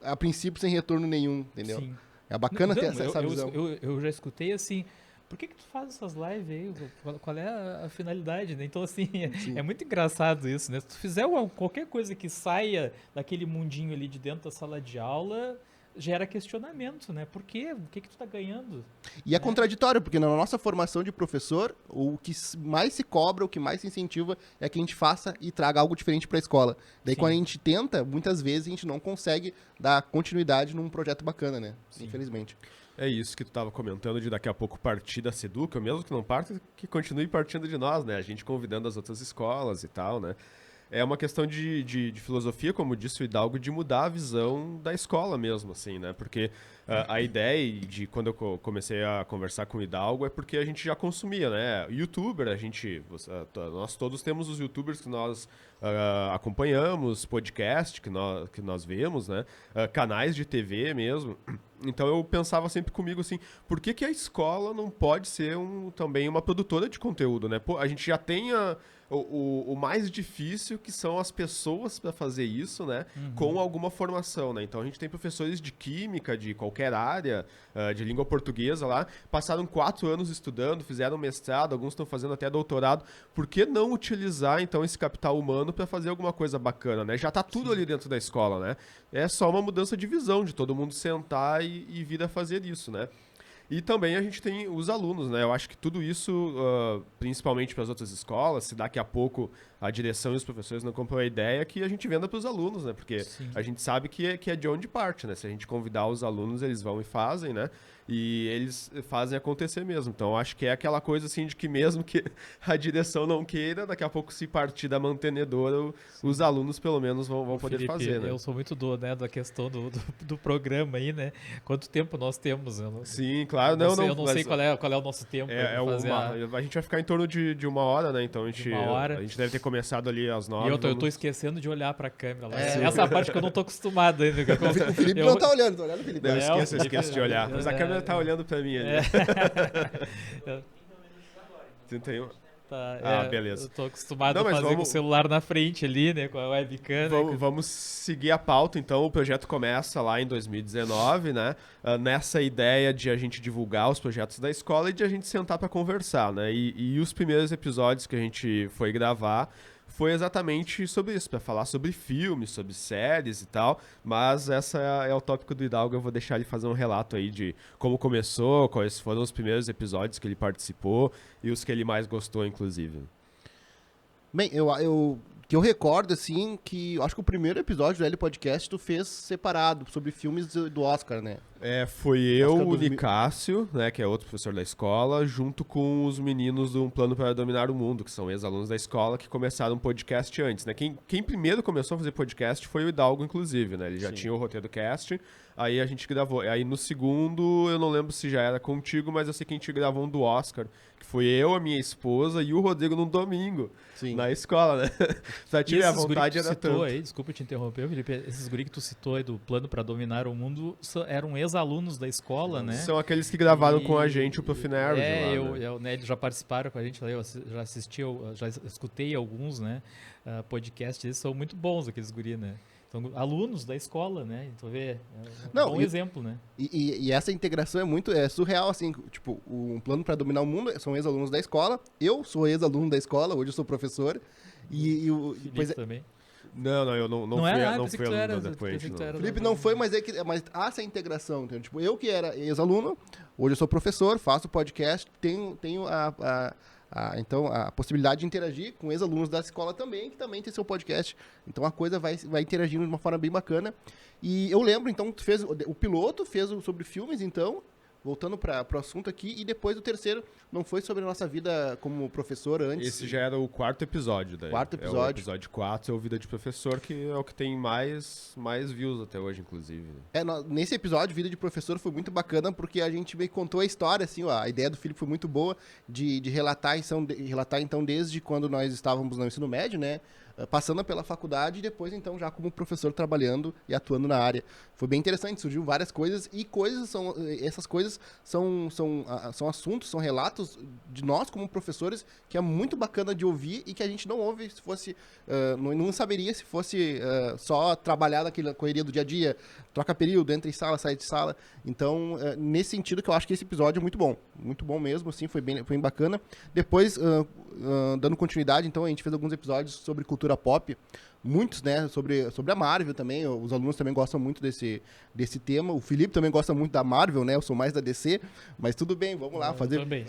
S3: a princípio sem retorno nenhum, entendeu?
S4: Sim.
S3: É bacana ter essa visão.
S4: Eu já escutei assim, por que tu faz essas lives aí? Qual é a finalidade, né? Então, assim, é muito engraçado isso, né? Se tu fizer qualquer coisa que saia daquele mundinho ali de dentro da sala de aula, gera questionamento, né? Por quê? O que tu tá ganhando?
S3: E é contraditório, porque na nossa formação de professor, o que mais se cobra, o que mais se incentiva é que a gente faça e traga algo diferente para a escola. Daí
S4: Sim.
S3: quando a gente tenta, muitas vezes a gente não consegue dar continuidade num projeto bacana, né? Infelizmente.
S2: É isso que tu estava comentando de daqui a pouco partir da Seduca, mesmo que não parta, que continue partindo de nós, né? A gente convidando as outras escolas e tal, né? É uma questão de filosofia, como disse o Hidalgo, de mudar a visão da escola mesmo, assim, né? Porque a ideia de quando eu comecei a conversar com o Hidalgo é porque a gente já consumia, né? YouTuber, nós todos temos os YouTubers que nós acompanhamos, podcast que nós vemos, né? Canais de TV mesmo. Então eu pensava sempre comigo assim, por que a escola não pode ser também uma produtora de conteúdo, né? Pô, a gente já tem o mais difícil, que são as pessoas para fazer isso, né? Com alguma formação, né? Então a gente tem professores de química, de qualquer área, de língua portuguesa lá, passaram 4 anos estudando, fizeram mestrado, alguns estão fazendo até doutorado. Por que não utilizar, então, esse capital humano para fazer alguma coisa bacana, né? Já tá tudo ali dentro da escola, né? É só uma mudança de visão, de todo mundo sentar e vir a fazer isso, né? E também a gente tem os alunos, né? Eu acho que tudo isso, principalmente para as outras escolas, se daqui a pouco a direção e os professores não compram a ideia, que a gente venda para os alunos, né? Porque a gente sabe que é de onde parte, né? Se a gente convidar os alunos, eles vão e fazem, né? E eles fazem acontecer mesmo. Então, acho que é aquela coisa assim de que mesmo que a direção não queira, daqui a pouco, se partir da mantenedora, os alunos pelo menos vão poder
S4: Felipe,
S2: fazer, né?
S4: Eu sou muito da questão do programa aí, né? Quanto tempo nós temos?
S2: Sim, claro.
S4: Eu não
S2: mas
S4: sei qual é o nosso tempo.
S2: A gente vai ficar em torno de 1 hora, né? Então a
S4: a
S2: gente deve ter começado ali às 9.
S4: E eu tô esquecendo de olhar pra câmera lá. Essa parte que eu não tô acostumado ainda.
S3: O Felipe não tá olhando, tá olhando, Felipe?
S2: Eu esqueço de olhar. Mas a câmera tá olhando pra mim ali. 31.
S4: Tá,
S2: beleza.
S4: Eu tô acostumado
S2: Não,
S4: a
S2: mas
S4: fazer com o
S2: vamos-
S4: celular na frente ali, né? Com a webcam. né?
S2: Vamos seguir a pauta, então. O projeto começa lá em 2019, né? Nessa ideia de a gente divulgar os projetos da escola e de a gente sentar para conversar, né? E os primeiros episódios que a gente foi gravar foi exatamente sobre isso, para falar sobre filmes, sobre séries e tal. Mas essa é o tópico do Hidalgo. Eu vou deixar ele fazer um relato aí de como começou, quais foram os primeiros episódios que ele participou e os que ele mais gostou, inclusive.
S3: Bem, que eu recordo, assim, que eu acho que o primeiro episódio do L Podcast tu fez separado, sobre filmes do Oscar, né?
S2: Foi eu,
S3: Oscar
S2: o
S3: 2000.
S2: Nicásio, né, que é outro professor da escola, junto com os meninos do Um Plano para Dominar o Mundo, que são ex-alunos da escola, que começaram um podcast antes, né? Quem primeiro começou a fazer podcast foi o Hidalgo, inclusive, né? Ele já tinha o roteiro do cast, aí a gente gravou. Aí no segundo, eu não lembro se já era contigo, mas eu sei que a gente gravou um do Oscar, que foi eu, a minha esposa e o Rodrigo num domingo,
S3: Sim.
S2: na escola, né? Pra
S4: E
S2: tirar a
S4: esses guri
S2: vontade
S4: que tu
S2: era
S4: citou
S2: tanto.
S4: aí, desculpa te interromper, Felipe, esses guri que tu citou aí do Plano para Dominar o Mundo eram ex-alunos da escola, né?
S2: São aqueles que gravaram
S4: E-
S2: com a gente o Profinerd lá, né?
S4: Eles já participaram com a gente, já assisti, já escutei alguns, né? Podcasts, eles são muito bons, aqueles guri, né? São alunos da escola, né? Então, vê,
S3: Não,
S4: bom
S3: e-
S4: exemplo, né?
S3: E essa integração é surreal, assim, tipo, Um Plano para Dominar o Mundo são ex-alunos da escola, eu sou ex-aluno da escola, hoje eu sou professor,
S4: Felipe
S3: pois é,
S4: também.
S2: Não, eu não
S4: Não
S2: fui,
S4: era?
S2: não
S4: Pensei
S2: fui
S4: que tu
S2: aluno
S4: era,
S2: da Point,
S4: pensei que tu
S2: não.
S4: era.
S3: Felipe não foi, mas há essa integração, entendeu? Tipo, eu que era ex-aluno, hoje eu sou professor, faço podcast, tenho então a possibilidade de interagir com ex-alunos da escola também, que também tem seu podcast. Então a coisa vai interagindo de uma forma bem bacana. E eu lembro, então, tu fez o piloto, sobre filmes, então, voltando para o assunto aqui, e depois o terceiro não foi sobre a nossa vida como professor antes.
S2: Esse já era o 4º episódio daí.
S3: Quarto
S2: É o
S3: episódio.
S2: episódio 4, é o Vida de Professor, que é o que tem mais views até hoje, inclusive.
S3: Nesse episódio, Vida de Professor, foi muito bacana, porque a gente meio que contou a história, assim, ó, a ideia do Felipe foi muito boa, de relatar, então, desde quando nós estávamos no ensino médio, né, passando pela faculdade e depois, então, já como professor trabalhando e atuando na área. Foi bem interessante, surgiu várias coisas, e essas coisas são assuntos, são relatos de nós como professores, que é muito bacana de ouvir e que a gente não ouve se fosse, não saberia se fosse só trabalhar naquela correria do dia a dia, troca período, entra em sala, sai de sala. Então, nesse sentido que eu acho que esse episódio é muito bom mesmo, assim, foi bem bacana. Depois, dando continuidade, então, a gente fez alguns episódios sobre cultura pop, muitos, né, sobre a Marvel também. Os alunos também gostam muito desse tema. O Felipe também gosta muito da Marvel, né? Eu sou mais da DC, mas tudo bem, vamos lá fazer.
S4: Também.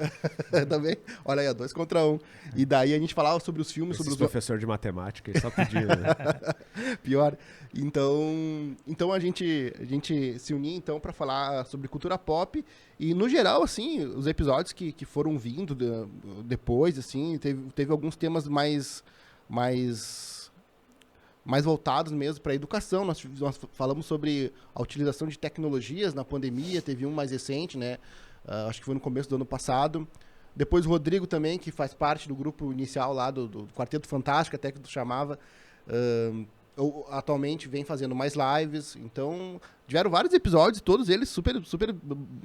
S3: Também. Olha aí, 2 contra 1. E daí a gente falava sobre os filmes, sobre
S2: Esse
S3: os
S2: professor de matemática, ele só pediu, né?
S3: pior. Então a gente se unia então para falar sobre cultura pop e no geral assim, os episódios que foram vindo depois assim, teve alguns temas mais voltados mesmo para a educação. Nós falamos sobre a utilização de tecnologias na pandemia, teve um mais recente, né? Acho que foi no começo do ano passado. Depois o Rodrigo também, que faz parte do grupo inicial lá do Quarteto Fantástico, até que tu chamava, atualmente vem fazendo mais lives. Então, tiveram vários episódios, todos eles super,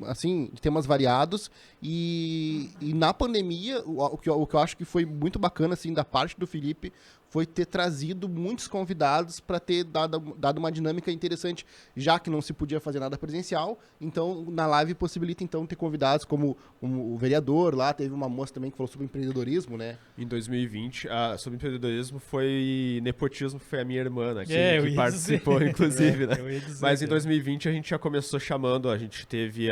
S3: assim, de temas variados. E na pandemia, o que eu acho que foi muito bacana, assim, da parte do Felipe, foi ter trazido muitos convidados para ter dado uma dinâmica interessante, já que não se podia fazer nada presencial. Então, na live possibilita, então, ter convidados como o vereador lá, teve uma moça também que falou sobre empreendedorismo, né?
S2: Em 2020, sobre empreendedorismo foi nepotismo, foi a minha irmã, né,
S4: eu
S2: que
S4: ia
S2: participou, inclusive, né?
S4: Eu ia dizer,
S2: Mas em 2020 a gente já começou chamando, a gente teve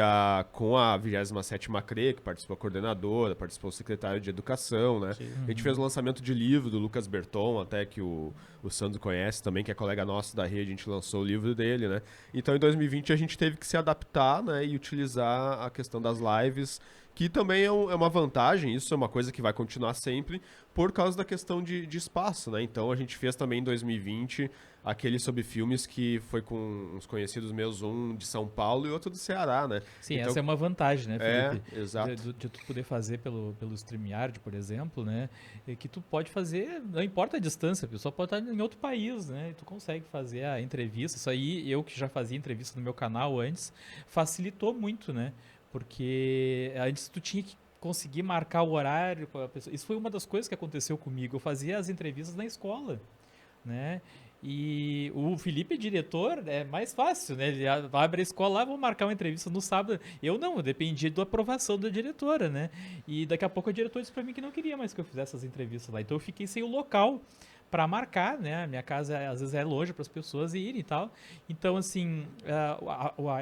S2: com a 27ª CRE, que participou a coordenadora, participou o secretário de Educação, né? A gente fez o lançamento de livro do Lucas Berton, até que o Sandro conhece também, que é colega nosso da rede, a gente lançou o livro dele, né? Então em 2020 a gente teve que se adaptar, né, e utilizar a questão das lives, que também é uma vantagem, isso é uma coisa que vai continuar sempre, por causa da questão de espaço, né? Então a gente fez também em 2020 aquele sobre filmes que foi com uns conhecidos meus, um de São Paulo e outro do Ceará, né?
S4: Sim,
S2: Então,
S4: essa é uma vantagem, né, Felipe?
S2: exato.
S4: De tu poder fazer pelo StreamYard, por exemplo, né? Que tu pode fazer, não importa a distância, a pessoa pode estar em outro país, né? E tu consegue fazer a entrevista. Isso aí, eu que já fazia entrevista no meu canal antes, facilitou muito, né? Porque antes tu tinha que conseguir marcar o horário com a pessoa. Isso foi uma das coisas que aconteceu comigo. Eu fazia as entrevistas na escola, né? E o Felipe é diretor, é mais fácil, né? Ele abre a escola lá, vou marcar uma entrevista no sábado. Eu não, eu dependia da aprovação da diretora, né? E daqui a pouco a diretora disse pra mim que não queria mais que eu fizesse essas entrevistas lá. Então eu fiquei sem o local para marcar, né? A minha casa às vezes é longe para as pessoas irem e tal. Então, assim,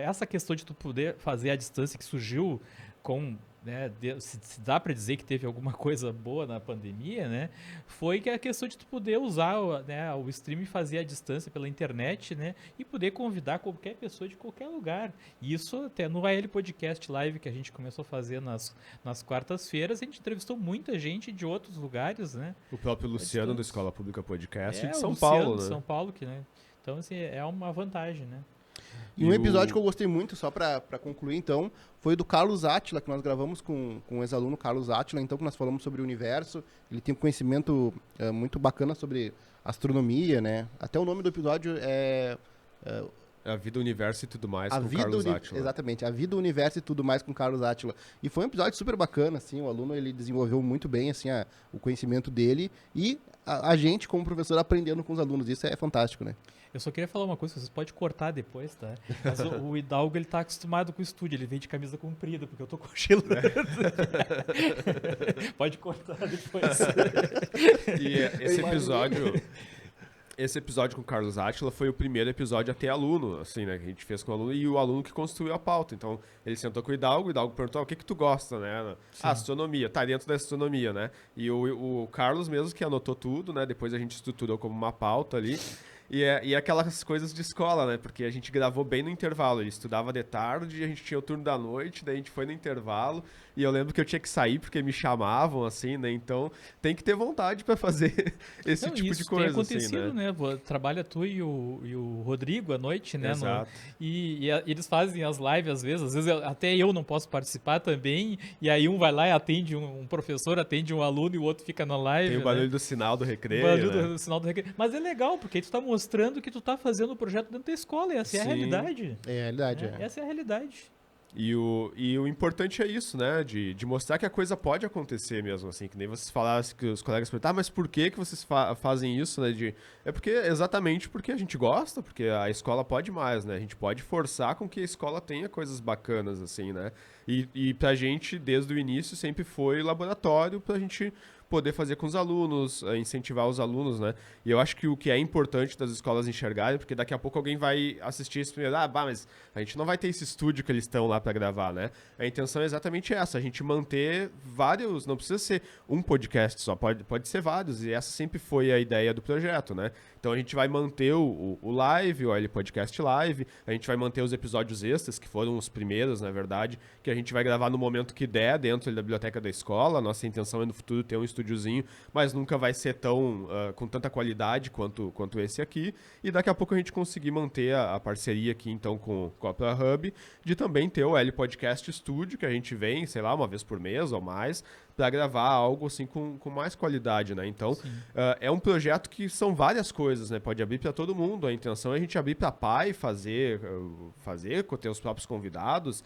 S4: essa questão de tu poder fazer à distância que surgiu com, né, se dá para dizer que teve alguma coisa boa na pandemia, né, foi que a questão de tu poder usar, né, o stream e fazer à distância pela internet, né, e poder convidar qualquer pessoa de qualquer lugar. E isso até no AL Podcast Live que a gente começou a fazer nas quartas-feiras, a gente entrevistou muita gente de outros lugares, né.
S2: O próprio Luciano do Escola Pública Podcast e de
S4: o
S2: São
S4: Luciano
S2: Paulo,
S4: de
S2: né?
S4: São Paulo, que, né, então assim, é uma vantagem, né.
S3: E um episódio que eu gostei muito, só para concluir, então, foi do Carlos Átila, que nós gravamos com o ex-aluno Carlos Átila, então, que nós falamos sobre o universo. Ele tem um conhecimento muito bacana sobre astronomia, né? Até o nome do episódio é
S2: A Vida, o Universo e Tudo Mais,
S3: A
S2: com
S3: Vida,
S2: Carlos Átila.
S3: Exatamente, A Vida, o Universo e Tudo Mais com Carlos Átila. E foi um episódio super bacana, assim, o aluno ele desenvolveu muito bem assim, o conhecimento dele e a gente, como professor, aprendendo com os alunos. Isso é fantástico, né?
S4: Eu só queria falar uma coisa, vocês podem cortar depois, tá? Mas o Hidalgo, ele tá acostumado com o estúdio, ele vem de camisa comprida, porque eu tô cochilando. Pode cortar depois.
S2: E esse episódio com o Carlos Átila foi o primeiro episódio a ter aluno, assim, né? Que a gente fez com o aluno e o aluno que construiu a pauta. Então, ele sentou com o Hidalgo perguntou o que tu gosta, né? Astronomia, tá dentro da astronomia, né? E o Carlos mesmo que anotou tudo, né? Depois a gente estruturou como uma pauta ali. E aquelas coisas de escola, né? Porque a gente gravou bem no intervalo. Ele estudava de tarde, a gente tinha o turno da noite, daí a gente foi no intervalo. E eu lembro que eu tinha que sair porque me chamavam, assim, né? Então tem que ter vontade para fazer esse tipo de coisa,
S4: tem acontecido,
S2: assim, né?
S4: Trabalha tu e o Rodrigo à noite, né?
S2: Exato.
S4: E eles fazem as lives às vezes até eu não posso participar também. E aí um vai lá e atende um professor, atende um aluno e o outro fica na live.
S2: Tem o barulho do sinal do recreio,
S4: o barulho
S2: né?
S4: do sinal do recreio. Mas é legal, porque aí tu tá mostrando que tu tá fazendo o projeto dentro da escola. E essa é a
S2: Sim.
S4: realidade.
S3: É a realidade,
S4: Né? Essa é a realidade.
S2: E o importante é isso, né? De mostrar que a coisa pode acontecer mesmo, assim. Que nem vocês falaram, que os colegas perguntaram, mas por que vocês fazem isso, né? Exatamente porque a gente gosta, porque a escola pode mais, né? A gente pode forçar com que a escola tenha coisas bacanas, assim, né? E pra gente, desde o início, sempre foi laboratório pra gente poder fazer com os alunos, incentivar os alunos, né? E eu acho que o que é importante das escolas enxergarem, porque daqui a pouco alguém vai assistir isso primeiro, mas a gente não vai ter esse estúdio que eles estão lá para gravar, né? A intenção é exatamente essa, a gente manter vários, não precisa ser um podcast só, pode ser vários, e essa sempre foi a ideia do projeto, né? Então a gente vai manter o live, o OL Podcast Live, a gente vai manter os episódios extras, que foram os primeiros, na verdade, que a gente vai gravar no momento que der, dentro da biblioteca da escola. A nossa intenção é no futuro ter um estúdiozinho, mas nunca vai ser tão com tanta qualidade quanto esse aqui. E daqui a pouco a gente conseguir manter a parceria aqui, então, com a Opera Hub, de também ter o OL Podcast Studio, que a gente vem, sei lá, uma vez por mês ou mais, para gravar algo assim com mais qualidade, né? Então, é um projeto que são várias coisas, né? Pode abrir para todo mundo. A intenção é a gente abrir para pai, fazer, ter os próprios convidados,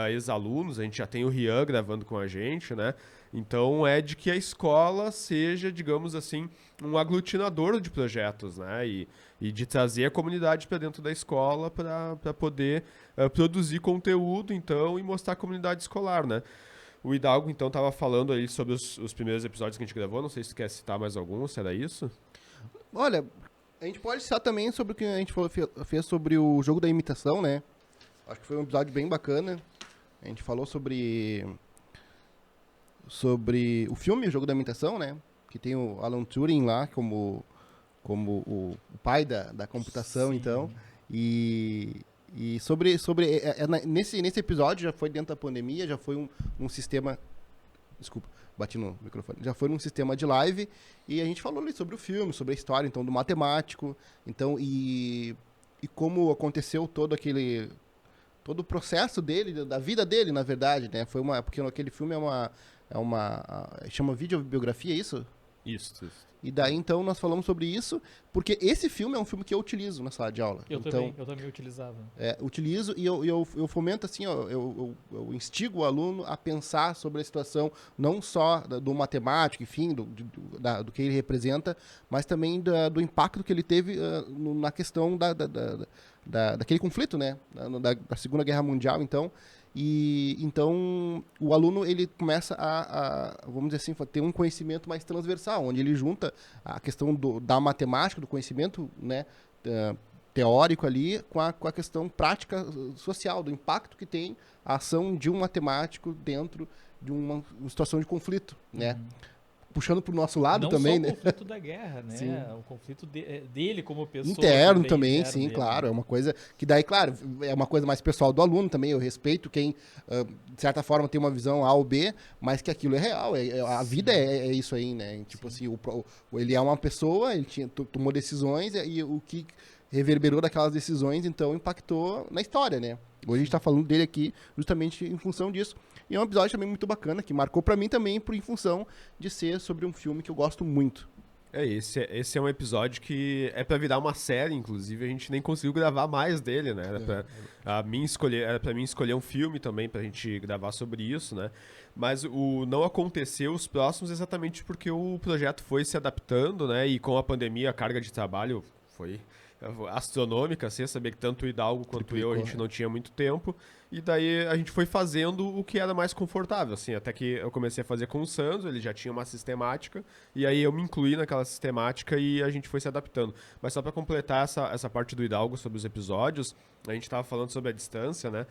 S2: ex-alunos. A gente já tem o Rian gravando com a gente, né? Então, é de que a escola seja, digamos assim, um aglutinador de projetos, né? E de trazer a comunidade para dentro da escola para poder produzir conteúdo, então, e mostrar a comunidade escolar, né? O Hidalgo, então, estava falando aí sobre os primeiros episódios que a gente gravou. Não sei se tu quer citar mais algum, se era isso?
S3: Olha, a gente pode citar também sobre o que a gente fez sobre o jogo da imitação, né? Acho que foi um episódio bem bacana. A gente falou sobre o filme, o jogo da imitação, né? Que tem o Alan Turing lá como o pai da computação,
S4: Sim.
S3: então. E nesse episódio, já foi dentro da pandemia, já foi um sistema... Desculpa, bati no microfone. Já foi num sistema de live e a gente falou ali sobre o filme, sobre a história, então, do matemático. Então, e como aconteceu todo o processo dele, da vida dele, na verdade, né? Porque aquele filme chama videobiografia, é isso?
S2: Isso.
S3: E daí, então, nós falamos sobre isso, porque esse filme é um filme que eu utilizo na sala de aula.
S4: Eu
S3: então,
S4: também utilizava.
S3: Utilizo e eu fomento, assim, eu instigo o aluno a pensar sobre a situação, não só do matemático, enfim, do que ele representa, mas também do impacto que ele teve na questão daquele conflito, né? Da Segunda Guerra Mundial, então. E então o aluno ele começa vamos dizer assim, ter um conhecimento mais transversal, onde ele junta a questão da matemática, do conhecimento, né, teórico ali, com a questão prática social, do impacto que tem a ação de um matemático dentro de uma situação de conflito, né? Puxando para o nosso lado
S4: não
S3: também,
S4: só
S3: né?
S4: o conflito da guerra, né?
S3: Sim.
S4: O conflito dele como pessoa.
S3: Interno também,
S4: interno
S3: sim,
S4: dele.
S3: claro. É uma coisa que daí, claro, é uma coisa mais pessoal do aluno também. Eu respeito quem, de certa forma, tem uma visão A ou B, mas que aquilo é real. A vida é isso aí, né? Tipo assim, ele é uma pessoa, ele tomou decisões e o que reverberou daquelas decisões, então, impactou na história, né? Hoje a gente está falando dele aqui justamente em função disso. E é um episódio também muito bacana, que marcou para mim também em função de ser sobre um filme que eu gosto muito.
S2: Esse é um episódio que é pra virar uma série, inclusive, a gente nem conseguiu gravar mais dele, né? Era pra mim escolher um filme também pra gente gravar sobre isso, né? Mas não aconteceu os próximos exatamente porque o projeto foi se adaptando, né? E com a pandemia a carga de trabalho foi astronômica, assim, saber que tanto o Hidalgo quanto eu, a gente não tinha muito tempo, e daí a gente foi fazendo o que era mais confortável, assim, até que eu comecei a fazer com o Sandro, ele já tinha uma sistemática, e aí eu me incluí naquela sistemática e a gente foi se adaptando. Mas só para completar essa parte do Hidalgo sobre os episódios, a gente estava falando sobre a distância, né?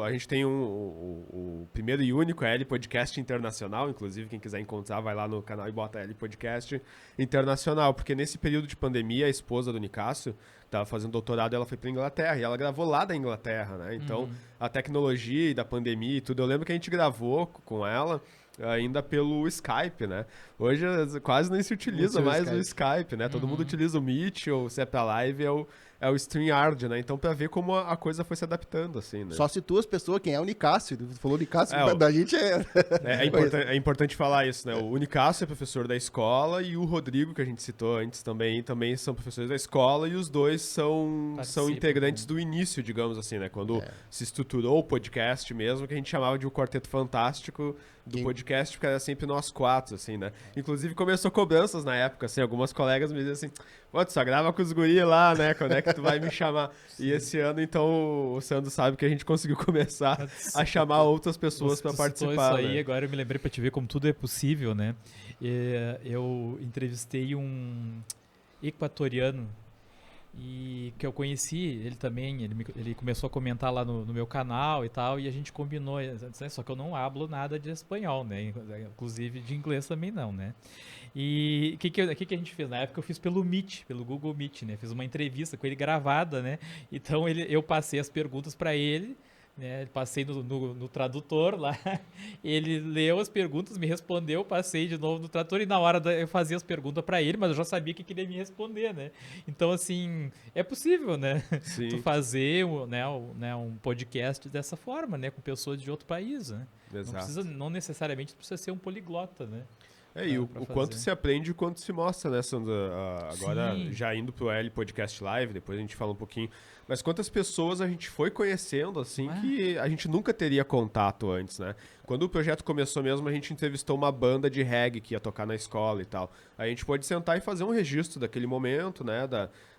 S2: A gente tem o primeiro e único L Podcast Internacional, inclusive quem quiser encontrar vai lá no canal e bota L Podcast Internacional, porque nesse período de pandemia a esposa do Nicásio estava fazendo doutorado, ela foi para Inglaterra e ela gravou lá da Inglaterra, né? Então a tecnologia e da pandemia e tudo, eu lembro que a gente gravou com ela ainda pelo Skype, né? Hoje quase nem se utiliza mais o Skype, né? Todo mundo utiliza o Meet, ou se é pra live, é o StreamYard, né? Então, pra ver como a coisa foi se adaptando, assim, né?
S3: Só citou as pessoas, quem é o Nicásio. Tu falou Nicásio, da gente
S2: É importante falar isso, né? O Nicásio é professor da escola e o Rodrigo, que a gente citou antes também são professores da escola, e os dois são integrantes do início, digamos assim, né? Quando se estruturou o podcast mesmo, que a gente chamava de o Quarteto Fantástico do podcast, porque era sempre nós quatro, assim, né? Inclusive começou cobranças na época, assim, algumas colegas me diziam assim, pô, tu só grava com os guri lá, né? Quando é que tu vai me chamar. E esse ano, então, o Sandro sabe que a gente conseguiu começar a chamar outras pessoas para
S4: Tu citou
S2: participar.
S4: isso aí,
S2: Né?
S4: agora eu me lembrei pra te ver como tudo é possível, né? Eu entrevistei um equatoriano e que eu conheci, ele também, ele começou a comentar lá no meu canal e tal, e a gente combinou, né? Só que eu não hablo nada de espanhol, né? Inclusive de inglês também não, né? E o que a gente fez? Na época eu fiz pelo Meet, pelo Google Meet, né? Fiz uma entrevista com ele gravada, né? Então eu passei as perguntas para ele, né? Passei no tradutor lá, ele leu as perguntas, me respondeu, passei de novo no tradutor e na hora eu fazia as perguntas para ele, mas eu já sabia que ele ia me responder, né? Então, assim, é possível, né?
S2: Sim.
S4: Tu fazer um podcast dessa forma, né? Com pessoas de outro país, né?
S2: Exato.
S4: Não necessariamente precisa ser um poliglota, né?
S2: E o quanto
S4: fazer.
S2: se aprende e o quanto se mostra, né, Sandra? Agora,
S4: Sim.
S2: já indo pro L Podcast Live, depois a gente fala um pouquinho. Mas quantas pessoas a gente foi conhecendo, assim, que a gente nunca teria contato antes, né? Quando o projeto começou mesmo, a gente entrevistou uma banda de reggae que ia tocar na escola e tal. A gente pôde sentar e fazer um registro daquele momento, né,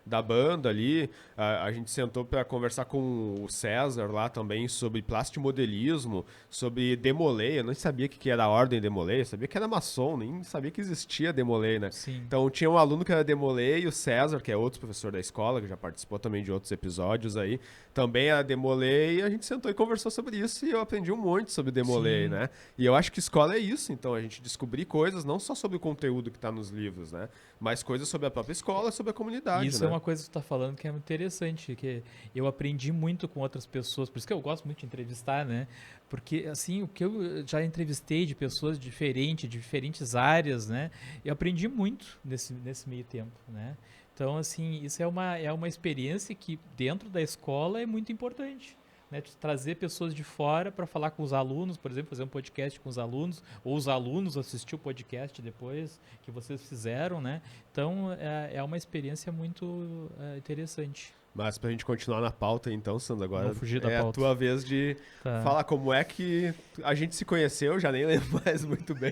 S2: da banda ali. A gente sentou para conversar com o César lá também sobre plastimodelismo, sobre Demolay. Eu não sabia o que era a ordem Demolay, eu sabia que era maçom, nem sabia que existia Demolay, né?
S4: Sim.
S2: Então tinha um aluno que era Demolay e o César, que é outro professor da escola, que já participou também de outros episódios aí, também era Demolay, e a gente sentou e conversou sobre isso e eu aprendi um monte sobre Demolay,
S4: Sim.
S2: né? E eu acho que escola é isso, então a gente descobrir coisas não só sobre o conteúdo que está nos livros, né? Mas coisas sobre a própria escola, sobre a comunidade,
S4: Isso
S2: né?
S4: é uma coisa que tu tá falando que é muito interessante, que eu aprendi muito com outras pessoas, por isso que eu gosto muito de entrevistar, né? Porque, assim, o que eu já entrevistei de pessoas diferentes, de diferentes áreas, né? Eu aprendi muito nesse meio tempo, né? Então, assim, isso é uma experiência que dentro da escola é muito importante. Né, trazer pessoas de fora para falar com os alunos, por exemplo, fazer um podcast com os alunos, ou os alunos assistir o podcast depois que vocês fizeram, né? Então, é uma experiência muito interessante.
S2: Mas pra gente continuar na pauta, então, Sandra, agora
S4: Vamos fugir da
S2: é a
S4: pauta.
S2: tua vez de falar como é que a gente se conheceu, já nem lembro mais muito bem.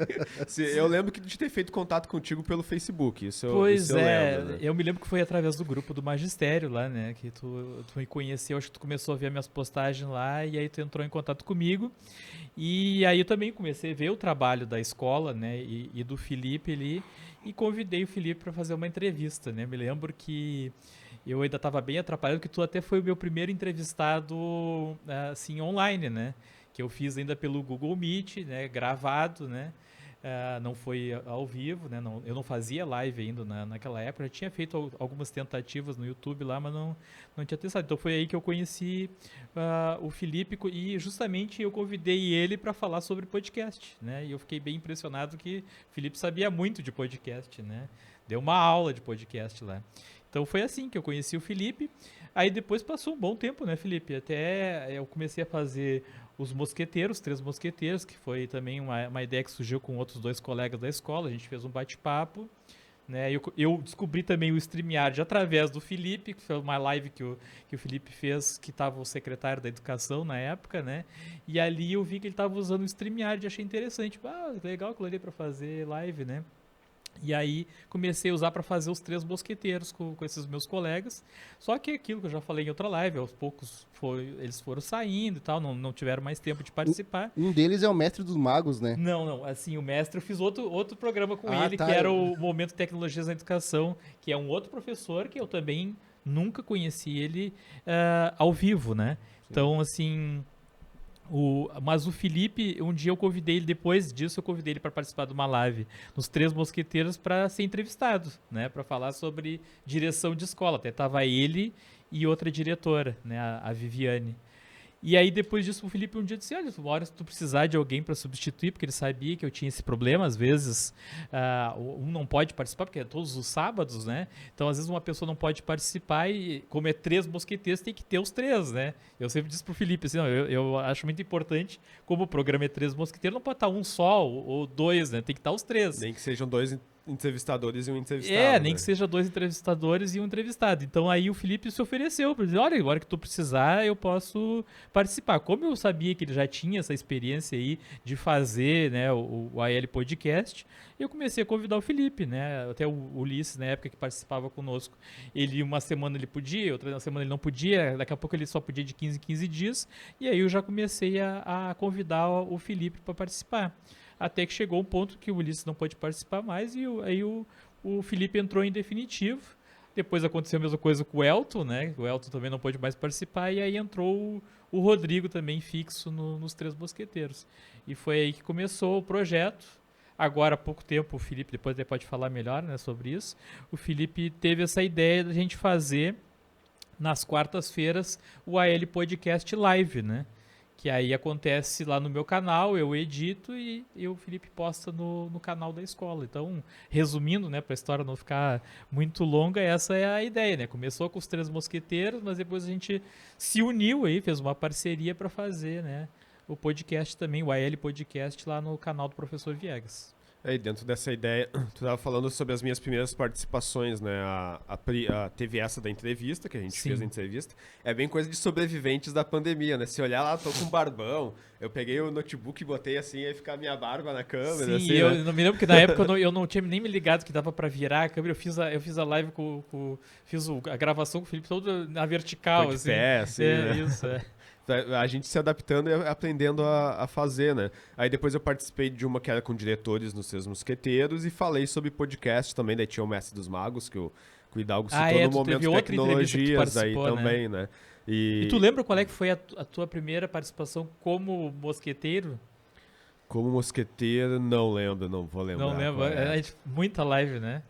S2: Eu lembro de ter feito contato contigo pelo Facebook, isso eu lembro, né?
S4: Eu me lembro que foi através do grupo do Magistério lá, né, que tu me conheceu, acho que tu começou a ver minhas postagens lá e aí tu entrou em contato comigo e aí eu também comecei a ver o trabalho da escola, né, e do Felipe ali e convidei o Felipe para fazer uma entrevista, né, me lembro que eu ainda estava bem atrapalhado, que tu até foi o meu primeiro entrevistado, assim, online, né? Que eu fiz ainda pelo Google Meet, né? Gravado, né? Não foi ao vivo, né? Eu não fazia live ainda naquela época. Eu tinha feito algumas tentativas no YouTube lá, mas não tinha testado. Então foi aí que eu conheci o Felipe e justamente eu convidei ele para falar sobre podcast, né? E eu fiquei bem impressionado que o Felipe sabia muito de podcast, né? Deu uma aula de podcast lá. Então foi assim que eu conheci o Felipe. Aí depois passou um bom tempo, né, Felipe? Até eu comecei a fazer os mosqueteiros, 3 mosqueteiros, que foi também uma ideia que surgiu com outros 2 colegas da escola. A gente fez um bate-papo, né? Eu descobri também o StreamYard através do Felipe, que foi uma live que o Felipe fez, que estava o secretário da educação na época, né? E ali eu vi que ele estava usando o StreamYard e achei interessante. Legal aquilo ali para fazer live, né? E aí comecei a usar para fazer os 3 mosqueteiros com esses meus colegas. Só que aquilo que eu já falei em outra live, aos poucos eles foram saindo e tal, não tiveram mais tempo de participar.
S3: Um deles é o Mestre dos Magos, né?
S4: Não, assim, o mestre eu fiz outro programa com ele,
S3: tá.
S4: que era o Momento Tecnologias na Educação, que é um outro professor que eu também nunca conheci ele ao vivo, né? Sim. Então, assim... Mas o Felipe, um dia eu convidei ele, depois disso eu convidei ele para participar de uma live nos 3 Mosqueteiros para ser entrevistado, né, para falar sobre direção de escola. Até tava ele e outra diretora, né, a Viviane. E aí depois disso o Felipe um dia disse, olha, uma hora se tu precisar de alguém para substituir, porque ele sabia que eu tinha esse problema, às vezes um não pode participar, porque é todos os sábados, né? Então às vezes uma pessoa não pode participar e como é 3 mosqueteiros tem que ter os 3, né? Eu sempre disse pro Felipe assim, eu acho muito importante, como o programa é 3 mosqueteiros, não pode estar um só ou 2, né? Tem que estar os 3.
S2: Nem que sejam 2 entrevistadores e um entrevistado.
S4: Nem
S2: né?
S4: que seja 2 entrevistadores e um entrevistado. Então aí o Felipe se ofereceu para dizer, olha, agora que tu precisar, eu posso participar. Como eu sabia que ele já tinha essa experiência aí de fazer, né, o AL Podcast, eu comecei a convidar o Felipe, né? Até o Ulisses, na época que participava conosco, uma semana ele podia, outra semana ele não podia, daqui a pouco ele só podia de 15 em 15 dias, e aí eu já comecei a convidar o Felipe para participar. Até que chegou um ponto que o Ulisses não pôde participar mais e aí o Felipe entrou em definitivo. Depois aconteceu a mesma coisa com o Elton, né? O Elton também não pôde mais participar e aí entrou o Rodrigo também fixo nos Três Mosqueteiros. E foi aí que começou o projeto. Agora, há pouco tempo, o Felipe, depois ele pode falar melhor, né, sobre isso, o Felipe teve essa ideia de a gente fazer, nas quartas-feiras, o AL Podcast Live, né? Que aí acontece lá no meu canal, eu edito e o Felipe posta no canal da escola. Então, resumindo, né, para a história não ficar muito longa, essa é a ideia, né? Começou com os Três Mosqueteiros, mas depois a gente se uniu aí, fez uma parceria para fazer, né, o podcast também, o AL Podcast lá no canal do Professor Viegas.
S2: Aí, dentro dessa ideia, tu estava falando sobre as minhas primeiras participações, né? Teve essa da entrevista, que a gente fez a entrevista. É bem coisa de sobreviventes da pandemia, né? Se olhar lá, tô com um barbão, eu peguei o notebook e botei assim, aí ficar a minha barba na câmera.
S4: Sim,
S2: assim,
S4: eu
S2: né?
S4: não me lembro que na época eu não tinha nem me ligado que dava pra virar a câmera. Eu fiz a live fiz a gravação com o Felipe todo na vertical,
S2: Foi de
S4: assim.
S2: pé, assim, né?
S4: Isso, é.
S2: A gente se adaptando e aprendendo a fazer, né? Aí depois eu participei de uma que era com diretores nos Três Mosqueteiros e falei sobre podcast também, daí tinha o Mestre dos Magos, que o Hidalgo citou no momento
S4: teve outra entrevista que tu
S2: tecnologias aí
S4: participou,
S2: também, né?
S4: E tu lembra qual é que foi a tua primeira participação como mosqueteiro?
S2: Como mosqueteiro, não lembro, não vou lembrar.
S4: Não lembro,
S2: qual é.
S4: Muita live, né?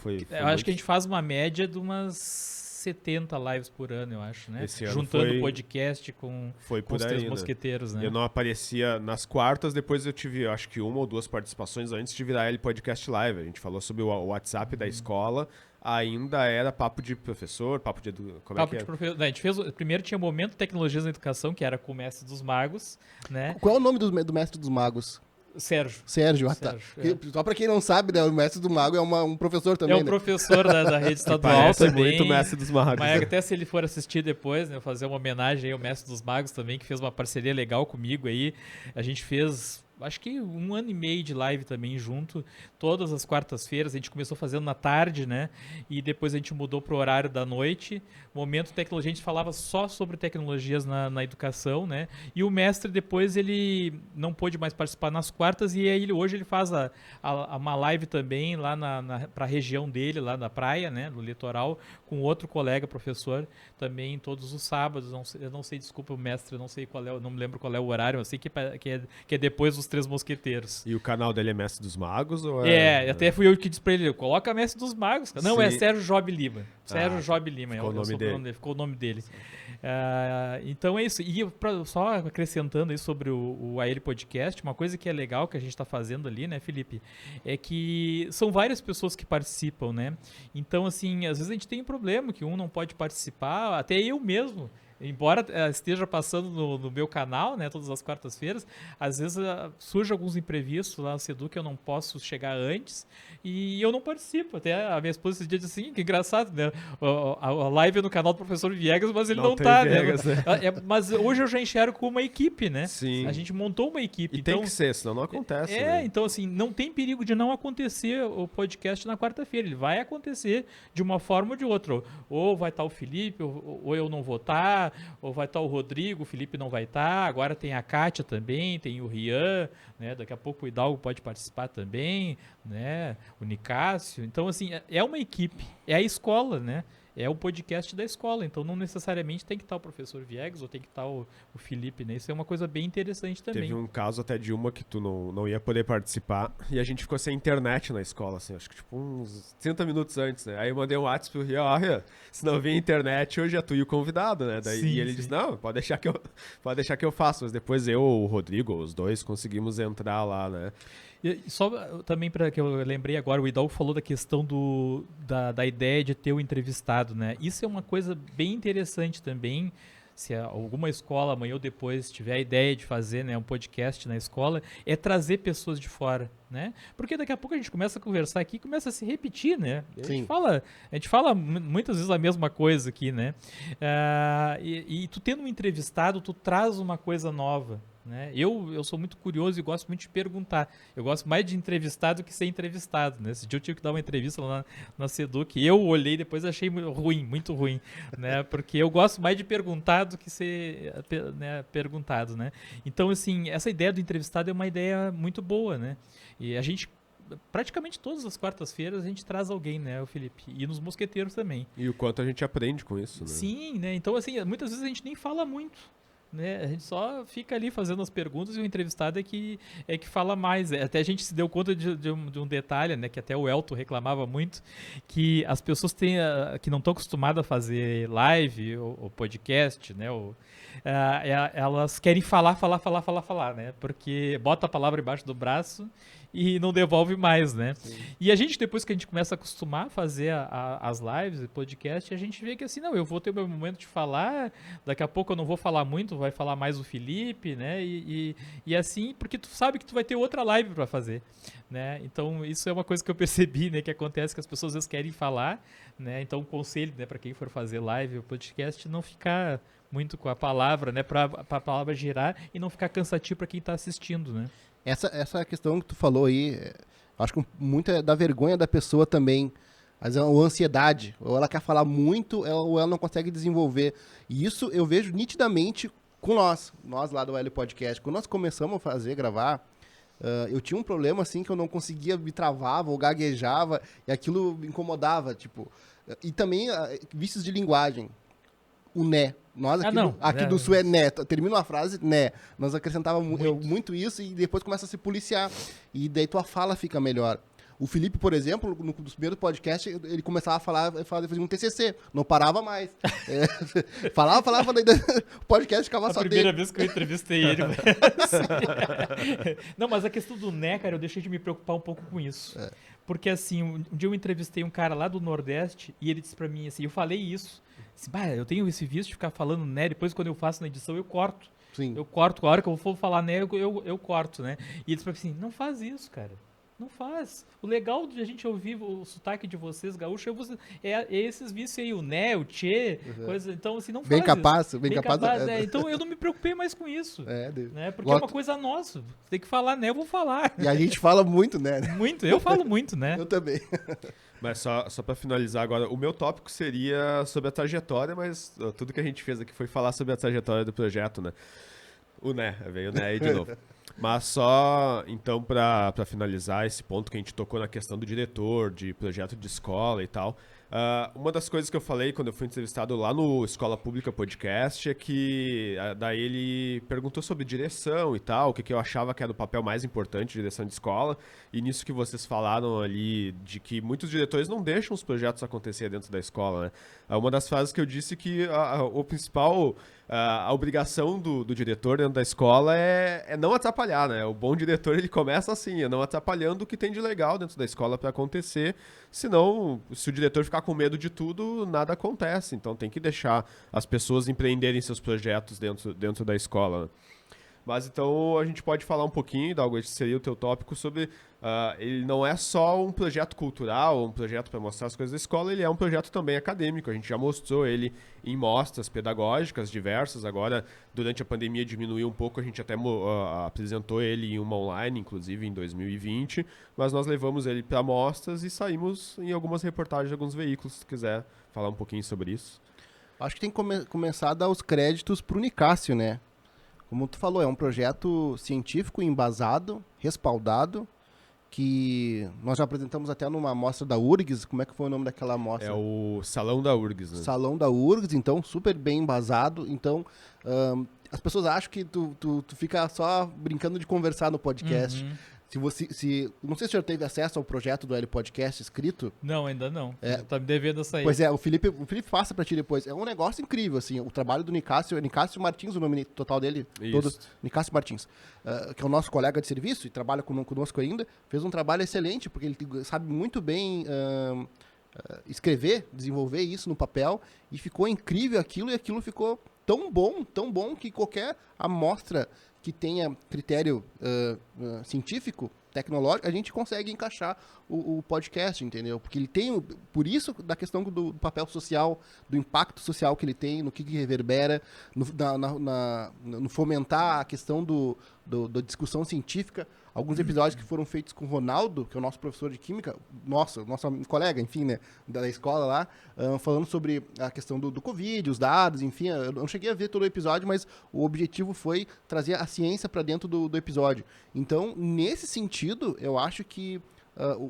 S2: Foi
S4: Eu acho que a gente faz uma média de umas 70 lives por ano, eu acho, né?
S2: Esse ano
S4: juntando
S2: foi-
S4: podcast com
S2: Foi
S4: os
S2: por
S4: Três
S2: aí, né?
S4: Mosqueteiros, né?
S2: Eu não aparecia nas quartas, depois eu tive, acho que 1 ou 2 participações antes de virar ele podcast live. A gente falou sobre o WhatsApp da escola, ainda era papo de professor, papo de... Como é que é?
S4: A gente fez, primeiro tinha o Momento Tecnologias na Educação, que era com o Mestre dos Magos, né?
S3: Qual é o nome do Mestre dos Magos?
S4: Sérgio.
S3: Sérgio,
S4: Sérgio,
S3: Só pra quem não sabe, né, o Mestre do Mago é um professor também,
S4: É um
S3: né?
S4: professor da rede estadual
S2: Parece
S4: também.
S2: muito o Mestre dos Magos.
S4: Mas
S2: né?
S4: até se ele for assistir depois, né, fazer uma homenagem aí ao Mestre dos Magos também, que fez uma parceria legal comigo aí. A gente fez, acho que 1 ano e meio de live também junto, todas as quartas-feiras. A gente começou fazendo na tarde, né? E depois a gente mudou pro horário da noite. Momento Tecnologia, a gente falava só sobre tecnologias na educação, né? E o mestre depois ele não pôde mais participar nas quartas e aí hoje ele faz uma live também lá para a região dele, lá na praia, né? No litoral, com outro colega professor também todos os sábados. Eu não sei, desculpa o mestre, eu não sei qual é, não me lembro qual é o horário, eu sei que é depois dos Três Mosqueteiros.
S2: E o canal dele é Mestre dos Magos? Ou
S4: Até fui eu que disse pra ele, coloca Mestre dos Magos. Cara. Não, é
S2: Sim.
S4: Sérgio Job Lima. Sérgio Job Lima
S2: ficou o nome dele.
S4: Ficou o nome dele. Então é isso. E só acrescentando aí sobre o AL Podcast, uma coisa que é legal que a gente está fazendo ali, né, Felipe, é que são várias pessoas que participam, né? Então, assim, às vezes a gente tem um problema que um não pode participar, até eu mesmo. Embora esteja passando no meu canal, né, todas as quartas-feiras, às vezes surge alguns imprevistos lá no Sedu que eu não posso chegar antes e eu não participo. Até a minha esposa esse dia disse assim, que engraçado, né? A live é no canal do Professor Viegas, mas ele não
S2: tem
S4: tá,
S2: Viegas, né?
S4: Mas hoje eu já enxergo como uma equipe, né?
S2: Sim.
S4: A gente montou uma equipe.
S2: E
S4: então,
S2: tem que ser, senão não acontece. né?
S4: então assim, não tem perigo de não acontecer o podcast na quarta-feira. Ele vai acontecer de uma forma ou de outra. Ou vai estar o Felipe, ou eu não vou estar, ou vai estar o Rodrigo, o Felipe não vai estar. Agora tem a Kátia também, tem o Rian, né? Daqui a pouco o Hidalgo pode participar também, né? O Nicásio. Então, assim, é uma equipe, é a escola, né? É o podcast da escola, então não necessariamente tem que estar o professor Viegas ou tem que estar o Felipe, né? Isso é uma coisa bem interessante também.
S2: Teve um caso até de uma que tu não ia poder participar e a gente ficou sem internet na escola, assim, acho que tipo uns 30 minutos antes, né? Aí eu mandei um WhatsApp pro Rio, Rian, se não vier internet, hoje é tu e o convidado, né? Daí,
S4: Sim,
S2: e ele
S4: sim.
S2: disse, não, pode deixar que eu faço, mas depois eu, o Rodrigo, os dois conseguimos entrar lá, né?
S4: E só também para que eu lembrei agora, o Hidalgo falou da questão da ideia de ter o entrevistado, né? Isso é uma coisa bem interessante também. se alguma escola amanhã ou depois tiver a ideia de fazer, né, um podcast na escola, é trazer pessoas de fora, né? Porque daqui a pouco a gente começa a conversar aqui e começa a se repetir, né?
S3: Sim.
S4: A gente fala muitas vezes a mesma coisa aqui, né? E tu tendo um entrevistado, tu traz uma coisa nova, né? Eu sou muito curioso e gosto muito de perguntar. Eu gosto mais de entrevistar do que ser entrevistado, né? Esse dia eu tive que dar uma entrevista lá na Seduc e eu olhei e depois achei muito ruim, né? Porque eu gosto mais de perguntar do que ser, né, perguntado, né? Então, assim, essa ideia do entrevistado é uma ideia muito boa, né? E a gente, praticamente todas as quartas-feiras, a gente traz alguém, né, o Felipe? E nos mosqueteiros também.
S2: E o quanto a gente aprende com isso, né?
S4: Sim, né? Então, assim, muitas vezes a gente nem fala muito, né? A gente só fica ali fazendo as perguntas e o entrevistado é que fala mais. Até a gente se deu conta de um detalhe, né? Que até o Elton reclamava muito, que as pessoas que não estão acostumadas a fazer live ou podcast, né? Elas querem falar, né? Porque bota a palavra embaixo do braço e não devolve mais, né? Sim. E a gente, depois que a gente começa a acostumar a fazer as lives e podcast, a gente vê que assim, não, eu vou ter o meu momento de falar, daqui a pouco eu não vou falar muito, vai falar mais o Felipe, né? E assim, porque tu sabe que tu vai ter outra live para fazer, né? Então, isso é uma coisa que eu percebi, né? Que acontece que as pessoas às vezes querem falar, né? Então, o conselho, né, para quem for fazer live ou podcast, não ficar muito com a palavra, né? Para a palavra girar e não ficar cansativo para quem está assistindo, né?
S3: Essa questão que tu falou aí, acho que muito é da vergonha da pessoa também, ou ansiedade, ou ela quer falar muito, ou ela não consegue desenvolver. E isso eu vejo nitidamente com nós lá do L Podcast. Quando nós começamos a gravar, eu tinha um problema assim que eu não conseguia, me travava ou gaguejava, e aquilo me incomodava, tipo. E também vícios de linguagem. O né. Nós aqui do Sul é né. Termina uma frase, né. Nós acrescentávamos muito isso e depois começa a se policiar. E daí tua fala fica melhor. O Felipe, por exemplo, no primeiro podcast, ele começava a falar, fazia um TCC. Não parava mais. Falava, daí o podcast ficava só dele.
S4: A primeira vez que eu entrevistei ele. Não, mas a questão do né, cara, eu deixei de me preocupar um pouco com isso. Porque, assim, um dia eu entrevistei um cara lá do Nordeste e ele disse pra mim, assim, eu falei isso. Disse, eu tenho esse vício de ficar falando né, depois quando eu faço na edição eu corto.
S3: Sim.
S4: Eu corto, a hora que eu for falar né, eu corto, né? E ele disse pra mim assim, não faz isso, cara. Não faz. O legal de a gente ouvir o sotaque de vocês, gaúcho, é esses vícios aí, o né, o tchê, coisa. Então, assim, não faz
S3: bem capaz.
S4: Então, eu não me preocupei mais com isso. Né? Porque é
S3: Gosto.
S4: uma coisa nossa. Tem que falar né, eu vou falar.
S3: E a gente fala muito, né?
S4: Muito. Eu falo muito, né?
S3: Eu também.
S2: Mas só pra finalizar agora, o meu tópico seria sobre a trajetória, mas tudo que a gente fez aqui foi falar sobre a trajetória do projeto, né? Veio o né aí de novo. Mas só, então, pra finalizar esse ponto que a gente tocou na questão do diretor, de projeto de escola e tal, uma das coisas que eu falei quando eu fui entrevistado lá no Escola Pública Podcast é que daí ele perguntou sobre direção e tal, o que eu achava que era o papel mais importante de direção de escola, e nisso que vocês falaram ali, de que muitos diretores não deixam os projetos acontecer dentro da escola, né? Uma das frases que eu disse que o principal... a obrigação do diretor dentro da escola é não atrapalhar, né? O bom diretor, ele começa assim, não atrapalhando o que tem de legal dentro da escola para acontecer, senão, se o diretor ficar com medo de tudo, nada acontece. Então tem que deixar as pessoas empreenderem seus projetos dentro da escola, né? Mas então a gente pode falar um pouquinho, Dalgo, esse seria o teu tópico, sobre ele não é só um projeto cultural, um projeto para mostrar as coisas da escola, ele é um projeto também acadêmico. A gente já mostrou ele em mostras pedagógicas diversas. Agora, durante a pandemia diminuiu um pouco, a gente até apresentou ele em uma online, inclusive em 2020, mas nós levamos ele para mostras e saímos em algumas reportagens de alguns veículos, se tu quiser falar um pouquinho sobre isso.
S3: Acho que tem que começar a dar os créditos pro Nicásio, né? Como tu falou, é um projeto científico embasado, respaldado, que nós já apresentamos até numa amostra da URGS. Como é que foi o nome daquela amostra?
S2: É o Salão da URGS, né?
S3: Salão da URGS, então super bem embasado. Então, as pessoas acham que tu fica só brincando de conversar no podcast. Não sei se você já teve acesso ao projeto do L Podcast escrito.
S4: Não, ainda não. Tá me devendo essa aí.
S3: Pois é, o Felipe passa pra ti depois. É um negócio incrível, assim, o trabalho do Nicásio Martins, o nome total dele, Nicásio Martins, que é o nosso colega de serviço e trabalha conosco ainda, fez um trabalho excelente, porque ele sabe muito bem escrever, desenvolver isso no papel, e ficou incrível aquilo, e aquilo ficou tão bom que qualquer amostra que tenha critério científico, tecnológico, a gente consegue encaixar o podcast, entendeu? Porque ele tem, por isso, da questão do papel social, do impacto social que ele tem, no que reverbera, no fomentar a questão da discussão científica. Alguns episódios que foram feitos com o Ronaldo, que é o nosso professor de química, nosso colega, enfim, né, da escola lá, falando sobre a questão do Covid, os dados, enfim. Eu não cheguei a ver todo o episódio, mas o objetivo foi trazer a ciência para dentro do episódio. Então, nesse sentido, eu acho que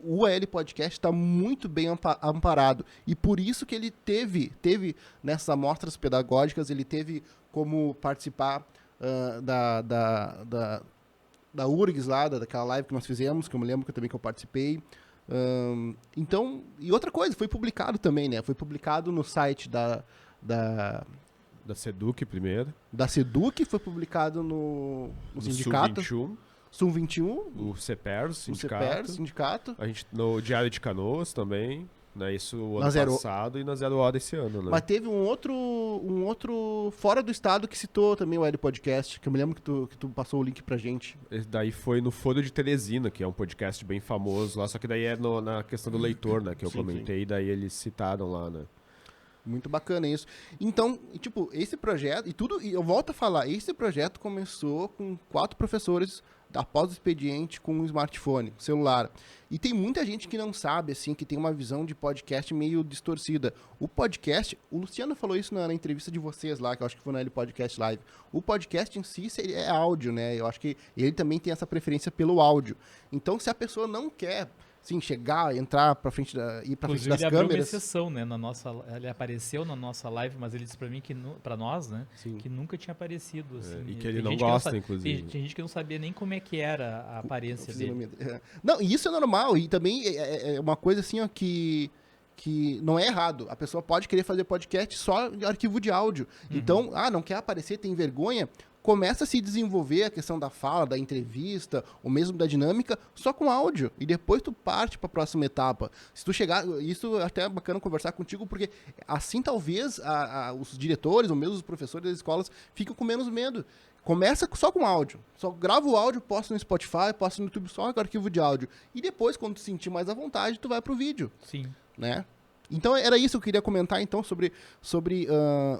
S3: o AL Podcast está muito bem amparado. E por isso que ele teve nessas amostras pedagógicas, ele teve como participar da URGS lá, daquela live que nós fizemos, que eu me lembro que eu participei. Então, e outra coisa, foi publicado também, né? Foi publicado no site da
S2: SEDUC primeiro.
S3: Da SEDUC, foi publicado no sindicato. Sum 21.
S2: O CEPERS,
S3: sindicato.
S2: A gente, no Diário de Canoas também, né? Isso o ano passado e na Zero Hora esse ano, né?
S3: Mas teve um outro fora do estado que citou também o AL Podcast, que eu me lembro que tu passou o link pra gente.
S2: Esse daí foi no Foro de Teresina, que é um podcast bem famoso lá, só que daí é na questão do leitor, né? Que eu comentei, daí eles citaram lá, né?
S3: Muito bacana isso. Então, tipo, esse projeto, e eu volto a falar, esse projeto começou com 4 professores após o expediente com um smartphone, celular. E tem muita gente que não sabe, assim, que tem uma visão de podcast meio distorcida. O podcast, o Luciano falou isso na entrevista de vocês lá, que eu acho que foi na Podcast Live. O podcast em si é áudio, né? Eu acho que ele também tem essa preferência pelo áudio. Então, se a pessoa não quer, sim, chegar, entrar pra frente, ir pra frente das
S4: ele abriu uma
S3: câmeras...
S4: exceção, né? Ele apareceu na nossa live, mas ele disse pra mim, pra nós, né?
S3: Sim.
S4: Que nunca tinha aparecido. Assim,
S2: e que ele não gosta, inclusive.
S4: Tem gente que não sabia nem como é que era a aparência dele.
S3: Não, e isso é normal. E também é uma coisa assim, ó, que não é errado. A pessoa pode querer fazer podcast só de arquivo de áudio. Então, não quer aparecer, tem vergonha... Começa a se desenvolver a questão da fala, da entrevista, ou mesmo da dinâmica, só com áudio. E depois tu parte para a próxima etapa. Se tu chegar... Isso até é bacana conversar contigo, porque assim talvez os diretores, ou mesmo os professores das escolas, ficam com menos medo. Começa só com áudio. Só grava o áudio, posta no Spotify, posta no YouTube só com arquivo de áudio. E depois, quando tu sentir mais à vontade, tu vai pro vídeo.
S4: Sim.
S3: Né? Então, era isso que eu queria comentar, então, sobre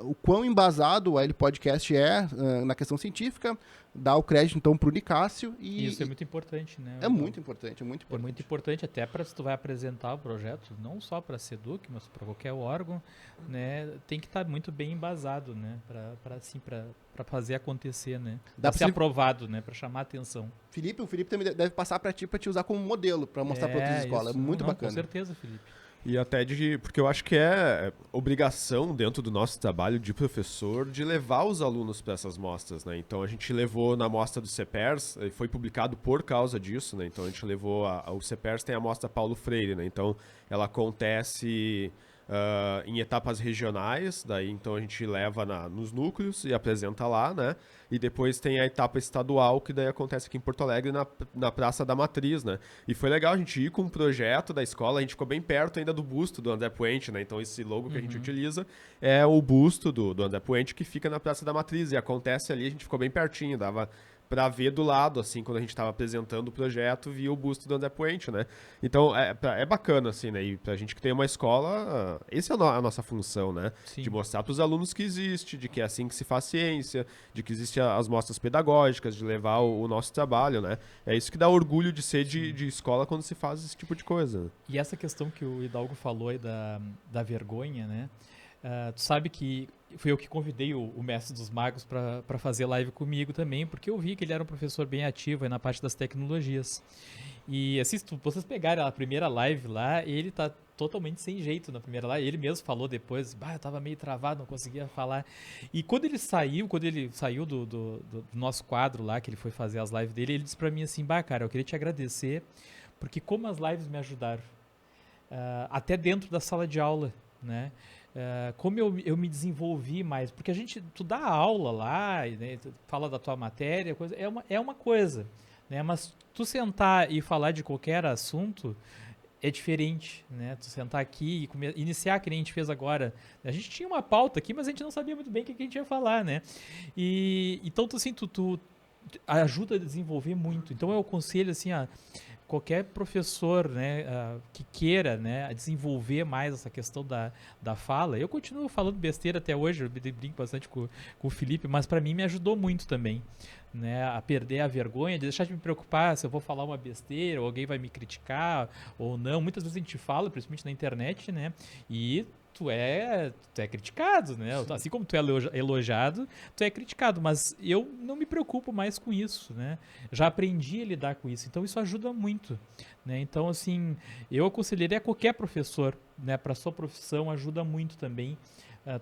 S3: o quão embasado o AL Podcast é na questão científica, dar o crédito, então, para o Nicásio.
S4: E isso é muito importante, né?
S3: É muito importante, é muito importante.
S4: É muito importante até para se tu vai apresentar o projeto, não só para a SEDUC, mas para qualquer órgão, né? Tem que estar muito bem embasado, né? Para fazer acontecer, né? Para ser aprovado, né? Para chamar a atenção.
S3: O Felipe também deve passar para ti, para te usar como modelo, para mostrar para outras escolas. É muito bacana.
S4: Com certeza, Felipe.
S2: E até porque eu acho que é obrigação dentro do nosso trabalho de professor de levar os alunos para essas mostras, né? Então a gente levou na mostra do CEPERS, foi publicado por causa disso, né? Então a gente levou, o CEPERS tem a mostra Paulo Freire, né? Então ela acontece em etapas regionais, daí então a gente leva nos núcleos e apresenta lá, né? E depois tem a etapa estadual, que daí acontece aqui em Porto Alegre, na Praça da Matriz, né? E foi legal a gente ir com um projeto da escola, a gente ficou bem perto ainda do busto do André Puente, né? Então esse logo que a gente utiliza é o busto do André Puente, que fica na Praça da Matriz, e acontece ali, a gente ficou bem pertinho, dava pra ver do lado, assim, quando a gente tava apresentando o projeto, via o busto do André Puente, né? Então, é bacana, assim, né? E pra gente que tem uma escola, essa é a nossa função, né?
S4: Sim.
S2: De mostrar pros alunos que existe, de que é assim que se faz ciência, de que existem as mostras pedagógicas, de levar o nosso trabalho, né? É isso que dá orgulho de ser de escola quando se faz esse tipo de coisa.
S4: E essa questão que o Hidalgo falou aí da vergonha, né? Tu sabe que fui eu que convidei o Mestre dos Magos para fazer live comigo também, porque eu vi que ele era um professor bem ativo aí na parte das tecnologias. E assim, se vocês pegarem a primeira live lá, ele tá totalmente sem jeito na primeira live. Ele mesmo falou depois, eu tava meio travado, não conseguia falar. E quando ele saiu do nosso quadro lá, que ele foi fazer as lives dele, ele disse para mim assim, cara, eu queria te agradecer, porque como as lives me ajudaram, até dentro da sala de aula, né? Como eu me desenvolvi mais, porque tu dá aula lá, né, tu fala da tua matéria, é uma coisa, né, mas tu sentar e falar de qualquer assunto é diferente, né? Tu sentar aqui e iniciar que nem a gente fez agora. A gente tinha uma pauta aqui, mas a gente não sabia muito bem o que a gente ia falar, né? E então, assim, tu ajuda a desenvolver muito. Então, eu aconselho, assim, qualquer professor, né, que queira, né, desenvolver mais essa questão da fala. Eu continuo falando besteira até hoje, eu brinco bastante com o Felipe, mas para mim me ajudou muito também, né, a perder a vergonha, de deixar de me preocupar se eu vou falar uma besteira, ou alguém vai me criticar ou não. Muitas vezes a gente fala, principalmente na internet, né, e tu é criticado, né? Assim como tu é elogiado, tu é criticado, mas eu não me preocupo mais com isso, né? Já aprendi a lidar com isso, então isso ajuda muito, né? Então, assim, eu aconselharia a qualquer professor, né? Para sua profissão ajuda muito também.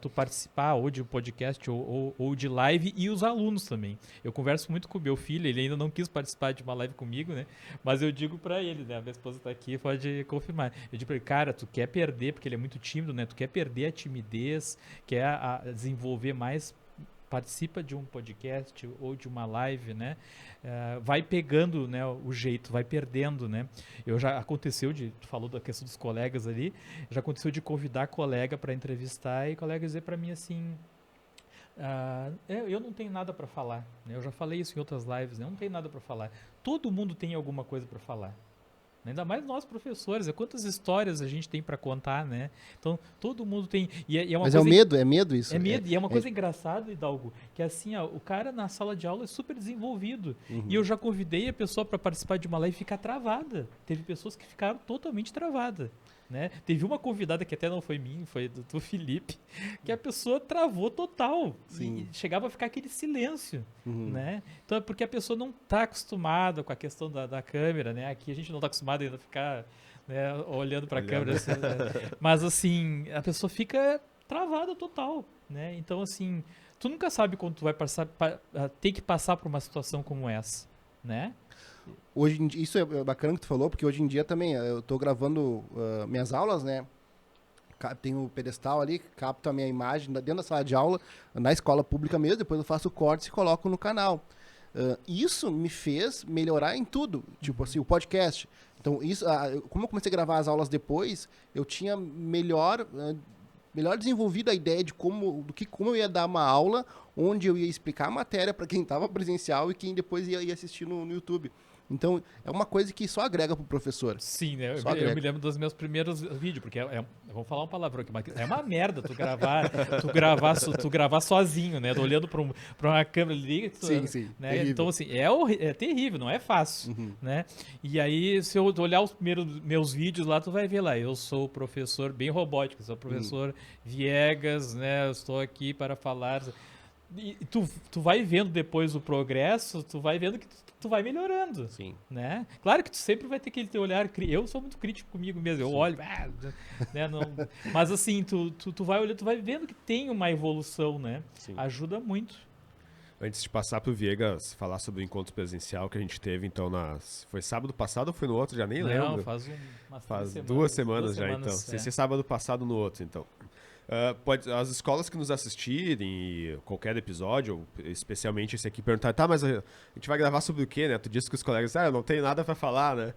S4: Tu participar ou de um podcast ou de live, e os alunos também. Eu converso muito com o meu filho, ele ainda não quis participar de uma live comigo, né? Mas eu digo pra ele, né? A minha esposa tá aqui, pode confirmar. Eu digo pra ele, cara, tu quer perder, porque ele é muito tímido, né? Tu quer perder a timidez, quer desenvolver mais, participa de um podcast ou de uma live, né? Vai pegando, né, o jeito, vai perdendo, né? Já aconteceu tu falou da questão dos colegas ali, já aconteceu de convidar colega para entrevistar e colega dizer para mim assim, eu não tenho nada para falar, né? Eu já falei isso em outras lives, né? Eu não tenho nada para falar. Todo mundo tem alguma coisa para falar. Ainda mais nós professores, quantas histórias a gente tem para contar, né? Então, todo mundo tem. É uma
S3: Mas
S4: coisa,
S3: é medo isso.
S4: É medo, e é uma coisa engraçada, Hidalgo, que assim, o cara na sala de aula é super desenvolvido. E eu já convidei a pessoa para participar de uma live e ficar travada. Teve pessoas que ficaram totalmente travadas. Né? Teve uma convidada que até não foi minha, foi do Felipe, que a pessoa travou total.
S3: Sim.
S4: E chegava a ficar aquele silêncio, né? Então é porque a pessoa não está acostumada com a questão da câmera, né? Aqui a gente não está acostumado ainda a ficar, né, olhando para a câmera. Assim, né? Mas assim, a pessoa fica travada total, né? Então assim, tu nunca sabe quando tu vai ter que passar por uma situação como essa, né?
S3: Hoje em dia, isso é bacana que tu falou, porque hoje em dia também eu tô gravando minhas aulas, né? Tem o pedestal ali, capta a minha imagem dentro da sala de aula, na escola pública mesmo, depois eu faço cortes e coloco no canal. Isso me fez melhorar em tudo, tipo assim, o podcast. Então, isso, como eu comecei a gravar as aulas depois, eu tinha melhor desenvolvido a ideia de como eu ia dar uma aula, onde eu ia explicar a matéria para quem estava presencial e quem depois ia assistir no YouTube. Então, é uma coisa que só agrega pro professor.
S4: Sim, né? Eu me lembro dos meus primeiros vídeos, porque eu vou falar uma palavrão aqui, mas é uma merda tu gravar sozinho, né? Olhando pra uma câmera ali.
S3: Sim,
S4: né?
S3: terrível.
S4: Então, assim, é terrível, não é fácil, né? E aí, se eu olhar os primeiros meus vídeos lá, tu vai ver lá, eu sou o professor bem robótico, sou o professor Viegas, né? Eu estou aqui para falar... E tu vai vendo depois o progresso, tu vai vendo que tu vai melhorando.
S3: Sim.
S4: Né? Claro que tu sempre vai ter aquele teu olhar. Eu sou muito crítico comigo mesmo. Eu olho. Né? Mas assim, tu vai olhando, tu vai vendo que tem uma evolução, né?
S2: Sim.
S4: Ajuda muito.
S2: Antes de passar pro Viegas falar sobre o encontro presencial que a gente teve, então, foi sábado passado ou foi no outro? Já nem lembro.
S4: Não, faz
S2: 2 semanas já, então.
S4: É.
S2: Sem ser sábado passado no outro, então. As escolas que nos assistirem, e qualquer episódio, ou especialmente esse aqui, perguntar, tá, mas a gente vai gravar sobre o quê, né? Tu disse que os colegas, eu não tenho nada pra falar, né?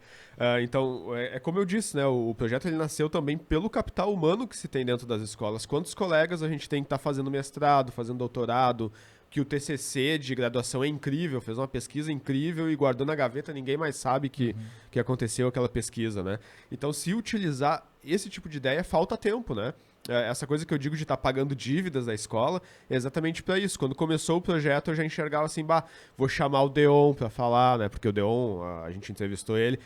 S2: Então, é como eu disse, né? O projeto ele nasceu também pelo capital humano que se tem dentro das escolas. Quantos colegas a gente tem que estar fazendo mestrado, fazendo doutorado, que o TCC de graduação é incrível, fez uma pesquisa incrível e guardou na gaveta, ninguém mais sabe que aconteceu aquela pesquisa, né? Então, se utilizar esse tipo de ideia, falta tempo, né? Essa coisa que eu digo de estar pagando dívidas da escola é exatamente para isso. Quando começou o projeto, eu já enxergava assim, vou chamar o Deon para falar, né? Porque o Deon, a gente entrevistou ele,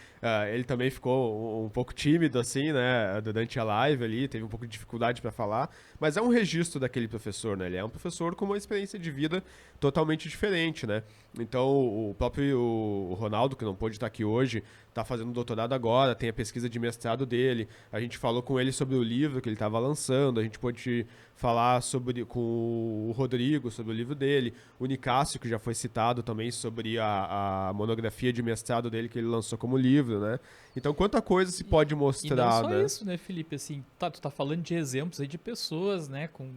S2: ele também ficou um pouco tímido, assim, né? Durante a live ali, teve um pouco de dificuldade para falar. Mas é um registro daquele professor, né? Ele é um professor com uma experiência de vida totalmente diferente, né? Então, o próprio Ronaldo, que não pôde estar aqui hoje, está fazendo doutorado agora, tem a pesquisa de mestrado dele. A gente falou com ele sobre o livro que ele estava lançando, a gente pôde falar com o Rodrigo sobre o livro dele, o Nicásio, que já foi citado também sobre a monografia de mestrado dele que ele lançou como livro, né? Então, quanta coisa se pode mostrar,
S4: e não só
S2: né?
S4: isso, né, Felipe? Assim, tu tá falando de exemplos aí de pessoas, né, com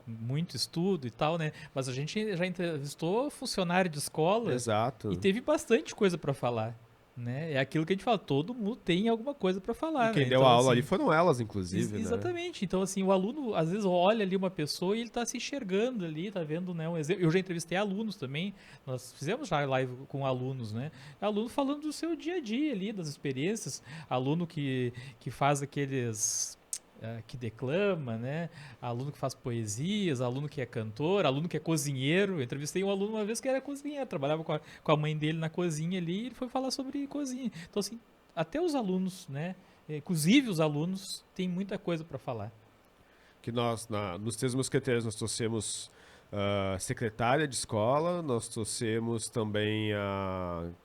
S4: muito estudo e tal, né? Mas a gente já entrevistou funcionário de escola.
S2: Exato.
S4: E teve bastante coisa para falar. né? É aquilo que a gente fala, todo mundo tem alguma coisa para falar,
S2: E quem
S4: né?
S2: deu
S4: Então,
S2: a aula
S4: assim,
S2: ali foram elas, inclusive, né?
S4: exatamente. Então, assim, o aluno, às vezes, olha ali uma pessoa e ele tá se enxergando ali, tá vendo, né, um exemplo. Eu já entrevistei alunos também, nós fizemos já live com alunos, né? Aluno falando do seu dia a dia ali, das experiências. Aluno que faz aqueles... que declama, né? Aluno que faz poesias, aluno que é cantor, aluno que é cozinheiro. Eu entrevistei um aluno uma vez que era cozinheiro, trabalhava com a mãe dele na cozinha ali e ele foi falar sobre cozinha. Então, assim, até os alunos, né? Inclusive os alunos têm muita coisa para falar.
S2: Que nós, nos Três Mosqueteiros, nós trouxemos secretária de escola, nós trouxemos também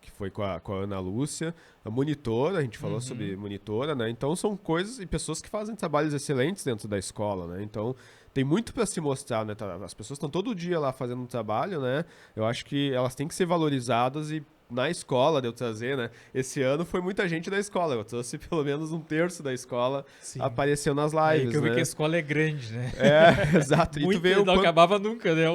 S2: que foi com a Ana Lúcia, a monitora, a gente falou sobre monitora, né? Então são coisas e pessoas que fazem trabalhos excelentes dentro da escola, né? Então tem muito para se mostrar, né? As pessoas estão todo dia lá fazendo um trabalho, né? Eu acho que elas têm que ser valorizadas e na escola de eu trazer, né? Esse ano foi muita gente da escola. Eu trouxe pelo menos 1/3 da escola apareceu nas
S4: Aí
S2: lives,
S4: que eu vi
S2: né?
S4: que a escola é grande, né?
S2: É, exato. E tu vê o
S4: não
S2: quanto...
S4: acabava nunca, né?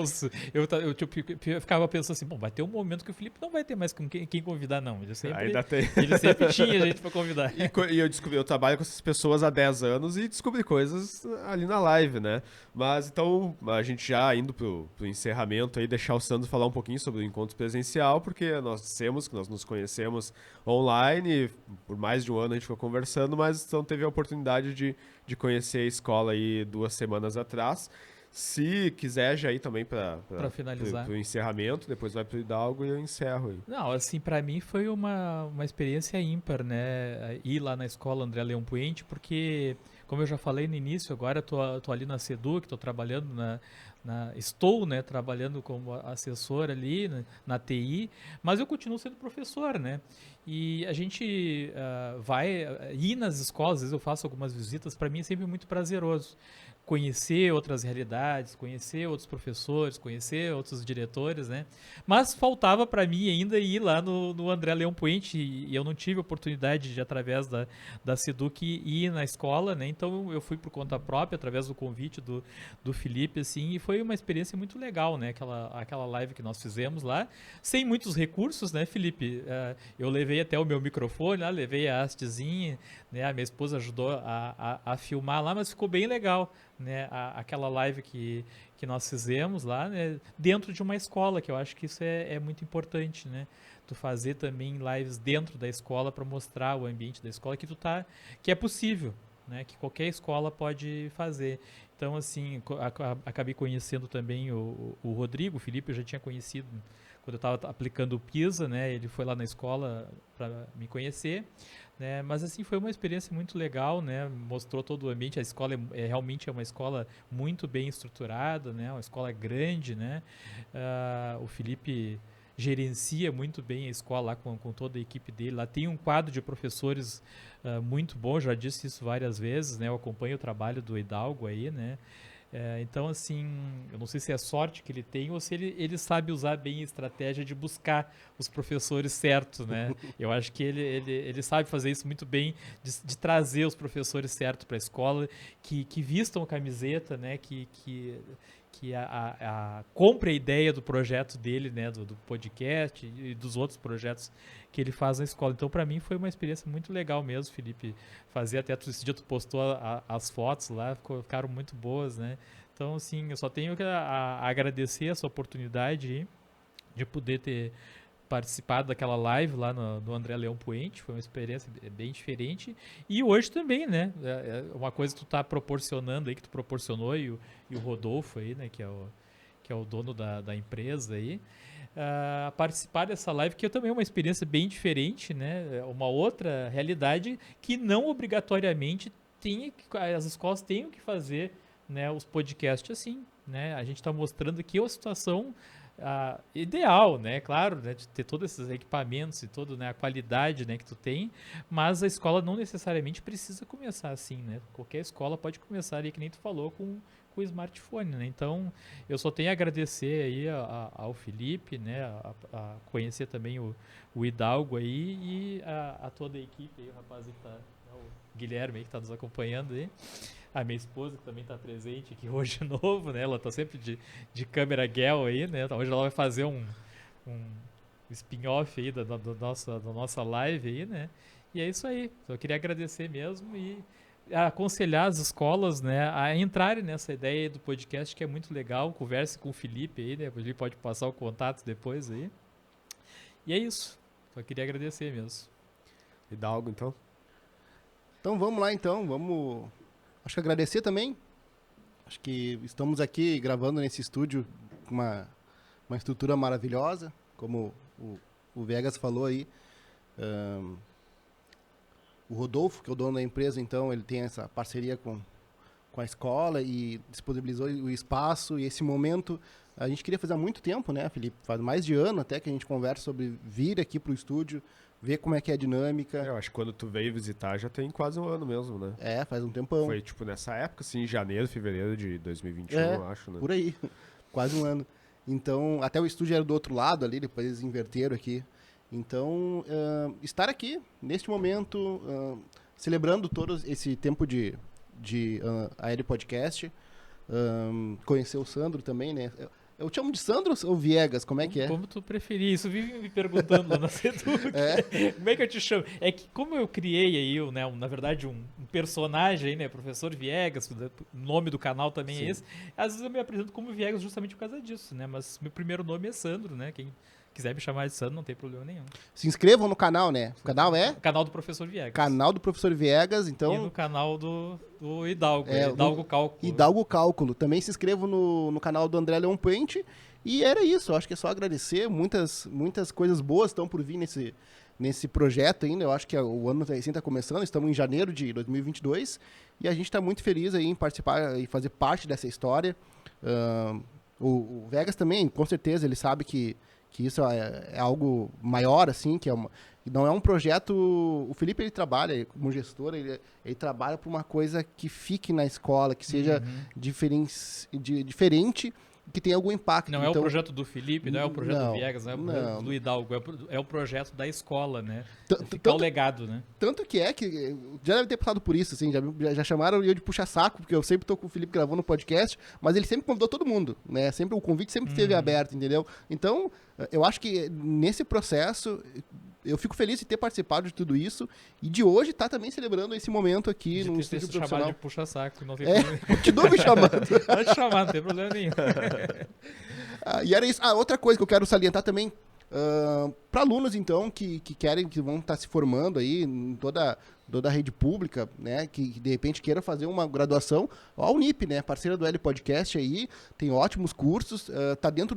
S4: Eu ficava pensando assim, bom, vai ter um momento que o Felipe não vai ter mais com quem convidar, não.
S2: Ainda tem.
S4: Ele sempre tinha gente pra convidar.
S2: E eu descobri, eu trabalho com essas pessoas há 10 anos e descobri coisas ali na live, né? Mas então, a gente já indo pro encerramento aí, deixar o Sandro falar um pouquinho sobre o encontro presencial, porque nós dissemos que nós nos conhecemos online, por mais de um ano a gente ficou conversando, mas então teve a oportunidade de conhecer a escola aí 2 semanas atrás. Se quiser já ir também para
S4: finalizar
S2: pro encerramento, depois vai pro Hidalgo e eu encerro aí.
S4: Não, assim, pra mim foi uma experiência ímpar, né? Ir lá na escola André Leão Puente, porque, como eu já falei no início, agora eu tô ali na SEDUC, tô trabalhando estou, né, trabalhando como assessor ali na TI, mas eu continuo sendo professor, né? E a gente vai ir nas escolas, às vezes eu faço algumas visitas, para mim é sempre muito prazeroso conhecer outras realidades, conhecer outros professores, conhecer outros diretores, né? Mas faltava para mim ainda ir lá no André Leão Puente e eu não tive oportunidade de, através da SEDUC, ir na escola, né? Então eu fui por conta própria, através do convite do Felipe, assim, e foi uma experiência muito legal, né? Aquela live que nós fizemos lá, sem muitos recursos, né, Felipe? Eu levei até o meu microfone lá, levei a hastezinha, né? A minha esposa ajudou a filmar lá, mas ficou bem legal, né, aquela live que nós fizemos lá, né, dentro de uma escola, que eu acho que isso é muito importante, né, tu fazer também lives dentro da escola para mostrar o ambiente da escola que é possível, né, que qualquer escola pode fazer. Então, assim, acabei conhecendo também o Rodrigo, o Felipe eu já tinha conhecido quando eu estava aplicando o PISA, né, ele foi lá na escola para me conhecer, né, mas assim foi uma experiência muito legal, né, mostrou todo o ambiente. A escola realmente é uma escola muito bem estruturada, né, uma escola grande, né, o Felipe gerencia muito bem a escola lá com toda a equipe dele. Lá tem um quadro de professores muito bom, já disse isso várias vezes, né, eu acompanho o trabalho do Hidalgo aí, né. Então, assim, eu não sei se é sorte que ele tem ou se ele sabe usar bem a estratégia de buscar os professores certos, né? Eu acho que ele sabe fazer isso muito bem, de trazer os professores certos para a escola, que vistam a camiseta, né? Que compre a ideia do projeto dele, né? Do podcast e dos outros projetos que ele faz na escola. Então, para mim, foi uma experiência muito legal mesmo, Felipe. Fazer até esse dia tu postou as fotos lá, ficaram muito boas, né? Então, assim, eu só tenho que agradecer essa oportunidade aí, de poder ter participado daquela live lá no André Leão Puente. Foi uma experiência bem diferente. E hoje também, né? Uma coisa que tu tá proporcionando aí, que tu proporcionou, e o Rodolfo aí, né? Que é o dono da empresa aí. Participar dessa live, que também é uma experiência bem diferente, né? Uma outra realidade que não obrigatoriamente as escolas tenham que fazer, né, os podcasts assim, né? A gente está mostrando aqui a situação ideal, né? Claro, né, de ter todos esses equipamentos e toda, né, a qualidade, né, que tu tem, mas a escola não necessariamente precisa começar assim, né? Qualquer escola pode começar ali, que nem tu falou, com o smartphone, né? Então, eu só tenho a agradecer aí ao Felipe, né? A conhecer também o Hidalgo aí e a toda a equipe aí, o rapaz aí que tá, né, o Guilherme aí que tá nos acompanhando aí. A minha esposa, que também está presente aqui hoje de novo, né? Ela está sempre de câmera gel aí, né? Hoje ela vai fazer spin-off aí da nossa live aí, né? E é isso aí. Eu queria agradecer mesmo e aconselhar as escolas, né, a entrarem nessa ideia do podcast, que é muito legal. Converse com o Felipe aí, né? O Felipe pode passar o contato depois aí. E é isso. Só queria agradecer mesmo.
S2: Hidalgo, então?
S3: Então vamos lá, então. Acho que agradecer também. Acho que estamos aqui gravando nesse estúdio com uma estrutura maravilhosa, como o Viegas falou aí. O Rodolfo, que é o dono da empresa, então, ele tem essa parceria com a escola e disponibilizou o espaço e esse momento. A gente queria fazer há muito tempo, né, Felipe? Faz mais de ano até que a gente conversa sobre vir aqui para o estúdio, ver como é que é a dinâmica.
S2: Eu acho que quando tu veio visitar já tem quase um ano mesmo, né?
S3: Faz um tempão.
S2: Foi tipo nessa época, assim, em janeiro, fevereiro de 2021, eu acho, né?
S3: Por aí, quase um ano. Então, até o estúdio era do outro lado ali, depois eles inverteram aqui. Então, estar aqui, neste momento, celebrando todo esse tempo de AL Podcast, conhecer o Sandro também, né? Eu te chamo de Sandro ou Viegas? Como é que é?
S4: Como tu preferir. Isso vive me perguntando lá na Seduc. Como é que eu te chamo? É que como eu criei aí, né, na verdade, um personagem aí, né, Professor Viegas, o nome do canal também é esse. Às vezes eu me apresento como Viegas justamente por causa disso, né? Mas meu primeiro nome é Sandro, né? Quem quiser me chamar de Sandro, não tem problema nenhum.
S3: Se inscrevam no canal, né? O canal é?
S4: Canal do Professor Viegas.
S3: Canal do Professor Viegas, então...
S4: E no canal do Hidalgo, Hidalgo Cálculo.
S3: Hidalgo Cálculo. Também se inscrevam no canal do André Leon Puente. E era isso, eu acho que é só agradecer. Muitas coisas boas estão por vir nesse projeto ainda. Eu acho que o ano assim está começando, estamos em janeiro de 2022. E a gente está muito feliz aí em participar e fazer parte dessa história. O Vegas também, com certeza, ele sabe que isso é algo maior, assim, não é um projeto... O Felipe, ele trabalha como gestor, ele trabalha por uma coisa que fique na escola, que seja diferente, que tenha algum impacto.
S4: Não é o projeto do Felipe, não é o projeto do Viegas, não é o projeto do Hidalgo, é o projeto da escola, né? Ficar o legado, né?
S3: Tanto que já deve ter passado por isso, assim, já chamaram eu de puxa-saco, porque eu sempre tô com o Felipe gravando no podcast, mas ele sempre convidou todo mundo, né? O convite sempre esteve aberto, entendeu? Então, eu acho que nesse processo... Eu fico feliz de ter participado de tudo isso e de hoje estar também celebrando esse momento aqui no estúdio profissional.
S4: De puxa-saco, não tem problema.
S3: Continua me chamando.
S4: Pode chamar, não tem problema nenhum.
S3: E era isso. Outra coisa que eu quero salientar também, para alunos, então, que vão estar se formando aí em toda a rede pública, né, que de repente queira fazer uma graduação, a Unip, né, parceira do L Podcast aí, tem ótimos cursos, tá dentro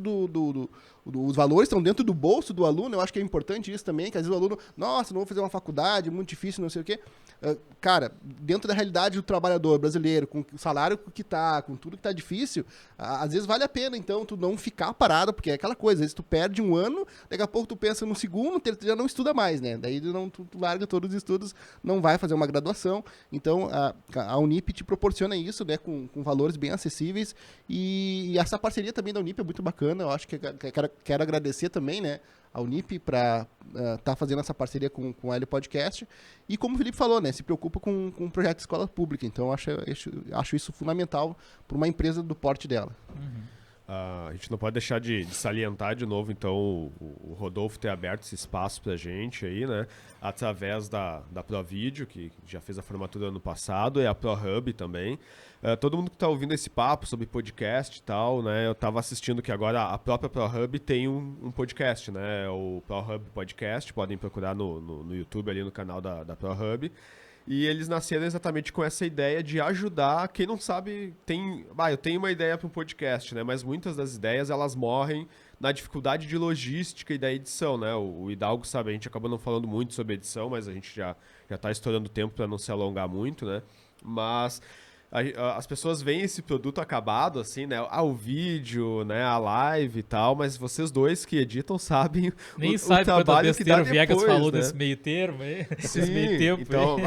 S3: os valores estão dentro do bolso do aluno. Eu acho que é importante isso também, que às vezes o aluno, nossa, não vou fazer uma faculdade, muito difícil, não sei o quê. Cara, dentro da realidade do trabalhador brasileiro, com o salário que tá, com tudo que tá difícil, às vezes vale a pena, então, tu não ficar parado, porque é aquela coisa, às vezes tu perde um ano, daqui a pouco tu pensa no segundo, tu já não estuda mais, né? Daí tu larga todos os estudos, não vai fazer uma graduação. Então, a Unip te proporciona isso, né, com valores bem acessíveis, e essa parceria também da Unip é muito bacana. Eu acho que quero agradecer também, né, a Unip para estar fazendo essa parceria com o L Podcast. E como o Felipe falou, né, se preocupa com o projeto de escola pública. Então, acho isso fundamental para uma empresa do porte dela.
S2: A gente não pode deixar de salientar de novo, então, o Rodolfo ter aberto esse espaço pra gente aí, né? Através da ProVídeo, que já fez a formatura ano passado, e a ProHub também. Todo mundo que tá ouvindo esse papo sobre podcast e tal, né? Eu tava assistindo que agora a própria ProHub tem um podcast, né? O ProHub Podcast, podem procurar no YouTube ali no canal da ProHub. E eles nasceram exatamente com essa ideia de ajudar quem não sabe. Eu tenho uma ideia para um podcast, né? Mas muitas das ideias elas morrem na dificuldade de logística e da edição, né? O Hidalgo sabe, a gente acabou não falando muito sobre edição, mas a gente já está estourando tempo para não se alongar muito, né? Mas as pessoas veem esse produto acabado, assim, né? O vídeo, né? A live e tal, mas vocês dois que editam sabem
S4: o trabalho que dá depois,
S2: o
S4: Viegas falou
S2: né?
S4: Desse meio termo aí.
S2: Sim,
S4: Esse meio tempo
S2: então,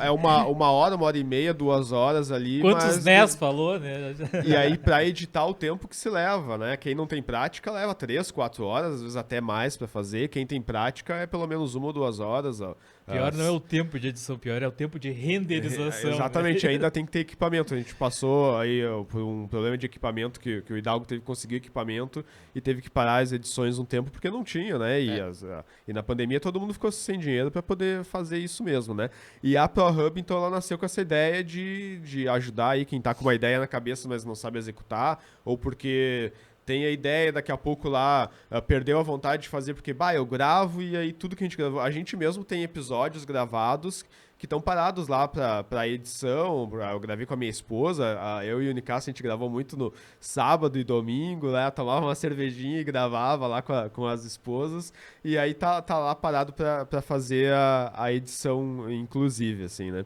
S2: é uma hora e meia, 2 horas ali.
S4: Quantos NES falou, né?
S2: E aí, pra editar o tempo que se leva, né? Quem não tem prática leva 3, 4 horas, às vezes até mais pra fazer. Quem tem prática é pelo menos 1 ou 2 horas.
S4: Pior não é o tempo de edição, pior é o tempo de renderização.
S2: Exatamente,
S4: né?
S2: ainda tem que ter equipamento equipamento. A gente passou aí por um problema de equipamento que o Hidalgo teve que conseguir equipamento e teve que parar as edições um tempo porque não tinha, né? E na pandemia todo mundo ficou sem dinheiro para poder fazer isso mesmo, né? E a ProHub, então, ela nasceu com essa ideia de ajudar aí quem tá com uma ideia na cabeça, mas não sabe executar, ou porque tem a ideia, daqui a pouco lá, perdeu a vontade de fazer, porque, eu gravo e aí tudo que a gente gravou... A gente mesmo tem episódios gravados que estão parados lá pra edição. Eu gravei com a minha esposa, eu e o Nicasso, a gente gravou muito no sábado e domingo, né? Tomava uma cervejinha e gravava lá com as esposas. E aí tá lá parado pra fazer a edição, inclusive, assim, né?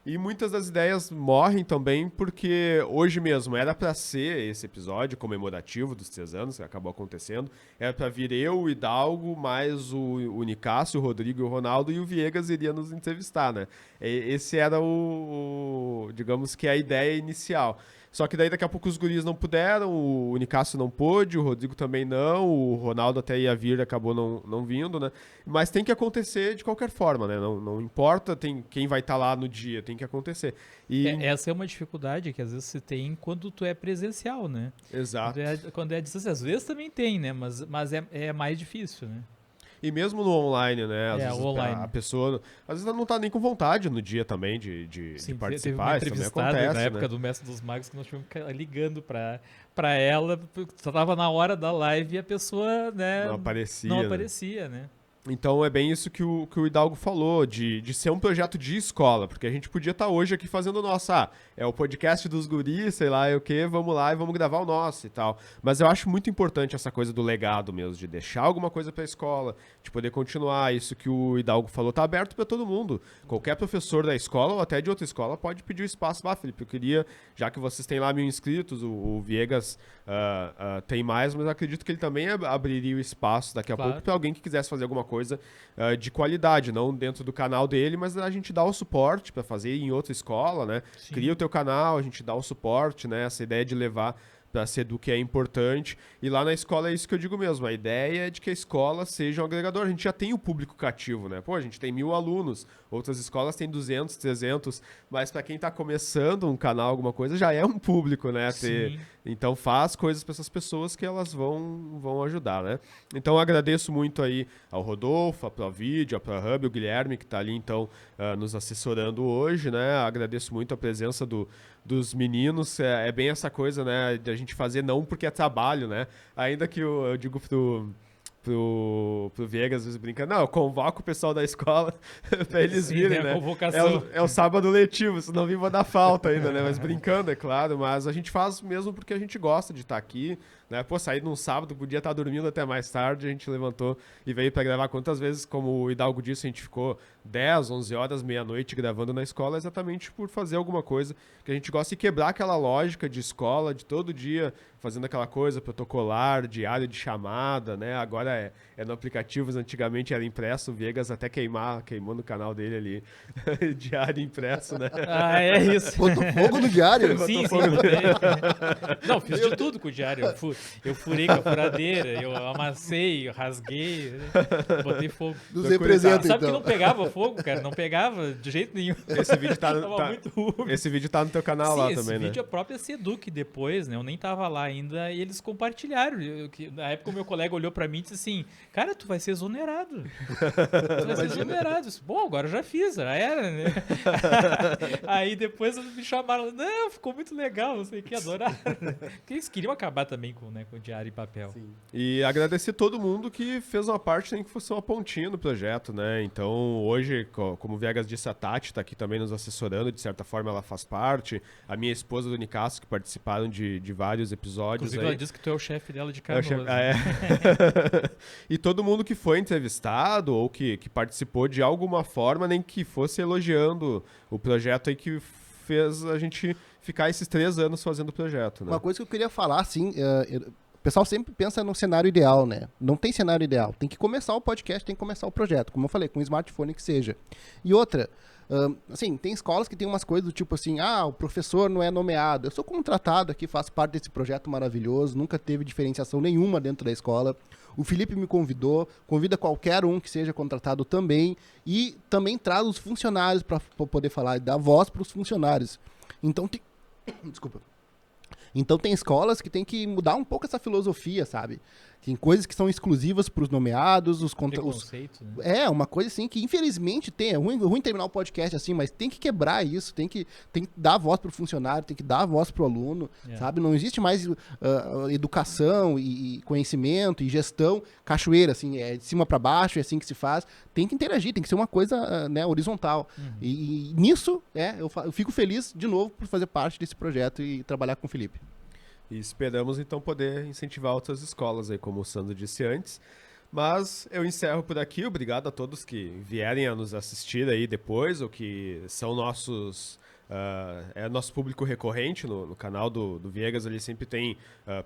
S2: E muitas das ideias morrem também porque hoje mesmo era para ser esse episódio comemorativo dos 3 anos, que acabou acontecendo. Era para vir eu, o Hidalgo, mais o Nicásio, o Rodrigo e o Ronaldo, e o Viegas iria nos entrevistar, né? Esse era digamos que a ideia inicial. Só que daí daqui a pouco os guris não puderam, o Nicásio não pôde, o Rodrigo também não, o Ronaldo até ia vir, acabou não vindo, né? Mas tem que acontecer de qualquer forma, né? Não importa quem vai estar lá no dia, tem que acontecer. E...
S4: Essa é uma dificuldade que às vezes se tem quando tu é presencial, né?
S2: Exato.
S4: Quando é à distância, às vezes também tem, né? Mas é mais difícil, né?
S2: E mesmo no online, né? Às vezes
S4: online.
S2: A pessoa, às vezes ela não tá nem com vontade no dia também de participar.
S4: Teve uma
S2: isso também
S4: entrevistada
S2: acontece,
S4: na época
S2: né?
S4: do Mestre dos Magos que nós tivemos que ficar ligando pra ela, só tava na hora da live e a pessoa, né?
S2: Não aparecia.
S4: Não
S2: né?
S4: aparecia, né?
S2: Então é bem isso que o Hidalgo falou, de ser um projeto de escola, porque a gente podia estar hoje aqui fazendo o nosso, é o podcast dos guris, sei lá, o quê, vamos lá e vamos gravar o nosso e tal. Mas eu acho muito importante essa coisa do legado mesmo, de deixar alguma coisa pra escola, de poder continuar. Isso que o Hidalgo falou tá aberto pra todo mundo. Qualquer professor da escola ou até de outra escola pode pedir o espaço. Felipe, eu queria, já que vocês têm lá 1000 inscritos, o Viegas tem mais, mas eu acredito que ele também abriria o espaço daqui a pouco pra alguém que quisesse fazer alguma coisa de qualidade, não dentro do canal dele, mas a gente dá o suporte para fazer em outra escola, né?
S4: Sim.
S2: Cria o teu canal, a gente dá o suporte, né? Essa ideia de levar para ser do que é importante. E lá na escola é isso que eu digo mesmo. A ideia é de que a escola seja um agregador. A gente já tem o público cativo, né? Pô, a gente tem 1000 alunos. Outras escolas têm 200, 300. Mas para quem está começando um canal, alguma coisa, já é um público, né? Então faz coisas para essas pessoas que elas vão ajudar, né? Então eu agradeço muito aí ao Rodolfo, a ProVideo, a ProHub, o Guilherme, que está ali, então, nos assessorando hoje, né? Agradeço muito a presença dos meninos. É bem essa coisa, né? De a gente fazer não porque é trabalho, né? Ainda que eu digo pro Viegas, às vezes brinca, não, eu convoco o pessoal da escola pra eles virem, né? É o sábado letivo, se não vir vou dar falta ainda, né? Mas brincando, é claro, mas a gente faz mesmo porque a gente gosta de estar aqui, né? Pô, sair num sábado, podia estar dormindo até mais tarde, a gente levantou e veio pra gravar. Quantas vezes, como o Hidalgo disse, a gente ficou 10, 11 horas, meia-noite gravando na escola, exatamente por fazer alguma coisa que a gente gosta e quebrar aquela lógica de escola, de todo dia fazendo aquela coisa protocolar, diário de chamada, né? Agora é no aplicativo, antigamente era impresso, o Viegas até queimou no canal dele ali, diário impresso, né?
S4: É isso.
S3: Botou fogo no diário?
S4: Sim, não, fiz de tudo com o diário. Eu furei com a furadeira, eu amassei, eu rasguei, botei fogo.
S3: Nos representa,
S4: Sabe
S3: então.
S4: que não pegava fogo, cara? Não pegava de jeito nenhum.
S2: Esse vídeo
S4: muito úmido.
S2: Esse vídeo tá no teu canal lá também, né?
S4: Esse vídeo a própria Seduc depois, né? Eu nem tava lá ainda e eles compartilharam. Na época o meu colega olhou pra mim e disse assim, cara, tu vai ser exonerado. Tu vai ser exonerado. Eu disse, bom, agora eu já fiz, já era, né? Aí depois eles me chamaram, não, ficou muito legal, não sei o que, adoraram. Porque eles queriam acabar também com o diário e papel.
S3: Sim.
S2: E agradecer todo mundo que fez uma parte, nem que fosse uma pontinha no projeto, né? Então, hoje, como o Viegas disse, a Tati tá aqui também nos assessorando, de certa forma ela faz parte. A minha esposa do Nicasso, que participaram de vários episódios.
S4: Inclusive,
S2: aí.
S4: ela disse que tu é o chefe dela de Canoas.
S2: E todo mundo que foi entrevistado ou que participou de alguma forma, nem que fosse elogiando o projeto aí que fez a gente ficar esses 3 anos fazendo o projeto, né?
S3: Uma coisa que eu queria falar, assim, o pessoal sempre pensa no cenário ideal, né? Não tem cenário ideal. Tem que começar o podcast, tem que começar o projeto. Como eu falei, com um smartphone que seja. E outra, assim, tem escolas que tem umas coisas do tipo assim, o professor não é nomeado. Eu sou contratado aqui, faço parte desse projeto maravilhoso, nunca teve diferenciação nenhuma dentro da escola. O Felipe me convida qualquer um que seja contratado também. E também traz os funcionários para poder falar e dar voz para os funcionários. Então Desculpa. Então tem escolas que tem que mudar um pouco essa filosofia, sabe? Tem coisas que são exclusivas para os nomeados, os
S4: Preconceito, né?
S3: uma coisa assim que infelizmente tem. É ruim terminar o podcast assim, mas tem que quebrar isso, tem que dar voz pro funcionário, tem que dar voz pro aluno, sabe? Não existe mais educação e conhecimento e gestão cachoeira, assim, é de cima para baixo, é assim que se faz. Tem que interagir, tem que ser uma coisa né, horizontal. E nisso, eu fico feliz de novo por fazer parte desse projeto e trabalhar com o Felipe.
S2: E esperamos então poder incentivar outras escolas aí, como o Sandro disse antes. Mas eu encerro por aqui. Obrigado a todos que vierem a nos assistir aí depois, ou que são nossos nosso público recorrente no canal do Viegas. Ele sempre tem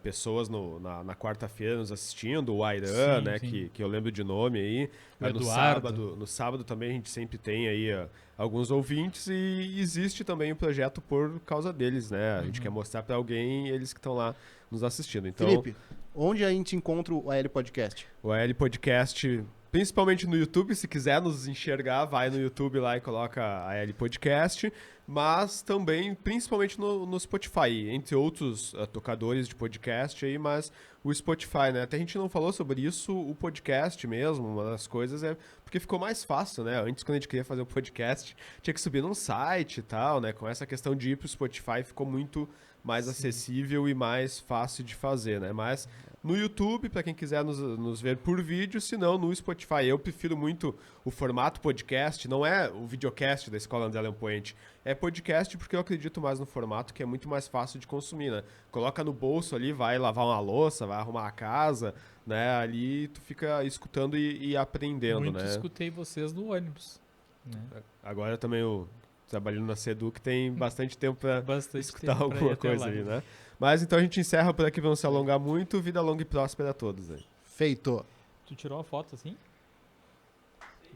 S2: pessoas na quarta-feira nos assistindo, o Airan, né,
S4: sim.
S2: que eu lembro de nome aí. No sábado também a gente sempre tem aí alguns ouvintes, e existe também o projeto por causa deles, né? A gente quer mostrar para alguém, eles que estão lá nos assistindo. Então,
S3: Felipe, onde a gente encontra o AL Podcast?
S2: o AL Podcast, principalmente no YouTube, se quiser nos enxergar, vai no YouTube lá e coloca AL Podcast, mas também, principalmente no Spotify, entre outros tocadores de podcast aí, mas o Spotify, né? Até a gente não falou sobre isso, o podcast mesmo, uma das coisas é porque ficou mais fácil, né? Antes, quando a gente queria fazer um podcast, tinha que subir num site e tal, né? Com essa questão de ir pro Spotify, ficou muito mais acessível e mais fácil de fazer, né? Mas no YouTube, para quem quiser nos ver por vídeo, se não no Spotify. Eu prefiro muito o formato podcast, não é o videocast da Escola André Leão Poente, é podcast porque eu acredito mais no formato, que é muito mais fácil de consumir, né? Coloca no bolso ali, vai lavar uma louça, vai arrumar a casa, né? Ali tu fica escutando e aprendendo,
S4: Muito
S2: né?
S4: escutei vocês no ônibus. Né?
S2: Agora também eu trabalhando na Seduc, tem bastante tempo para escutar alguma coisa ali, né? Mas então a gente encerra por aqui, vamos se alongar muito. Vida longa e próspera a todos aí.
S3: Feito.
S4: Tu tirou uma foto assim?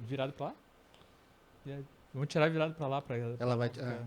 S4: Virado pra lá? Vamos tirar virado pra lá.
S3: Ela vai...
S4: ficar-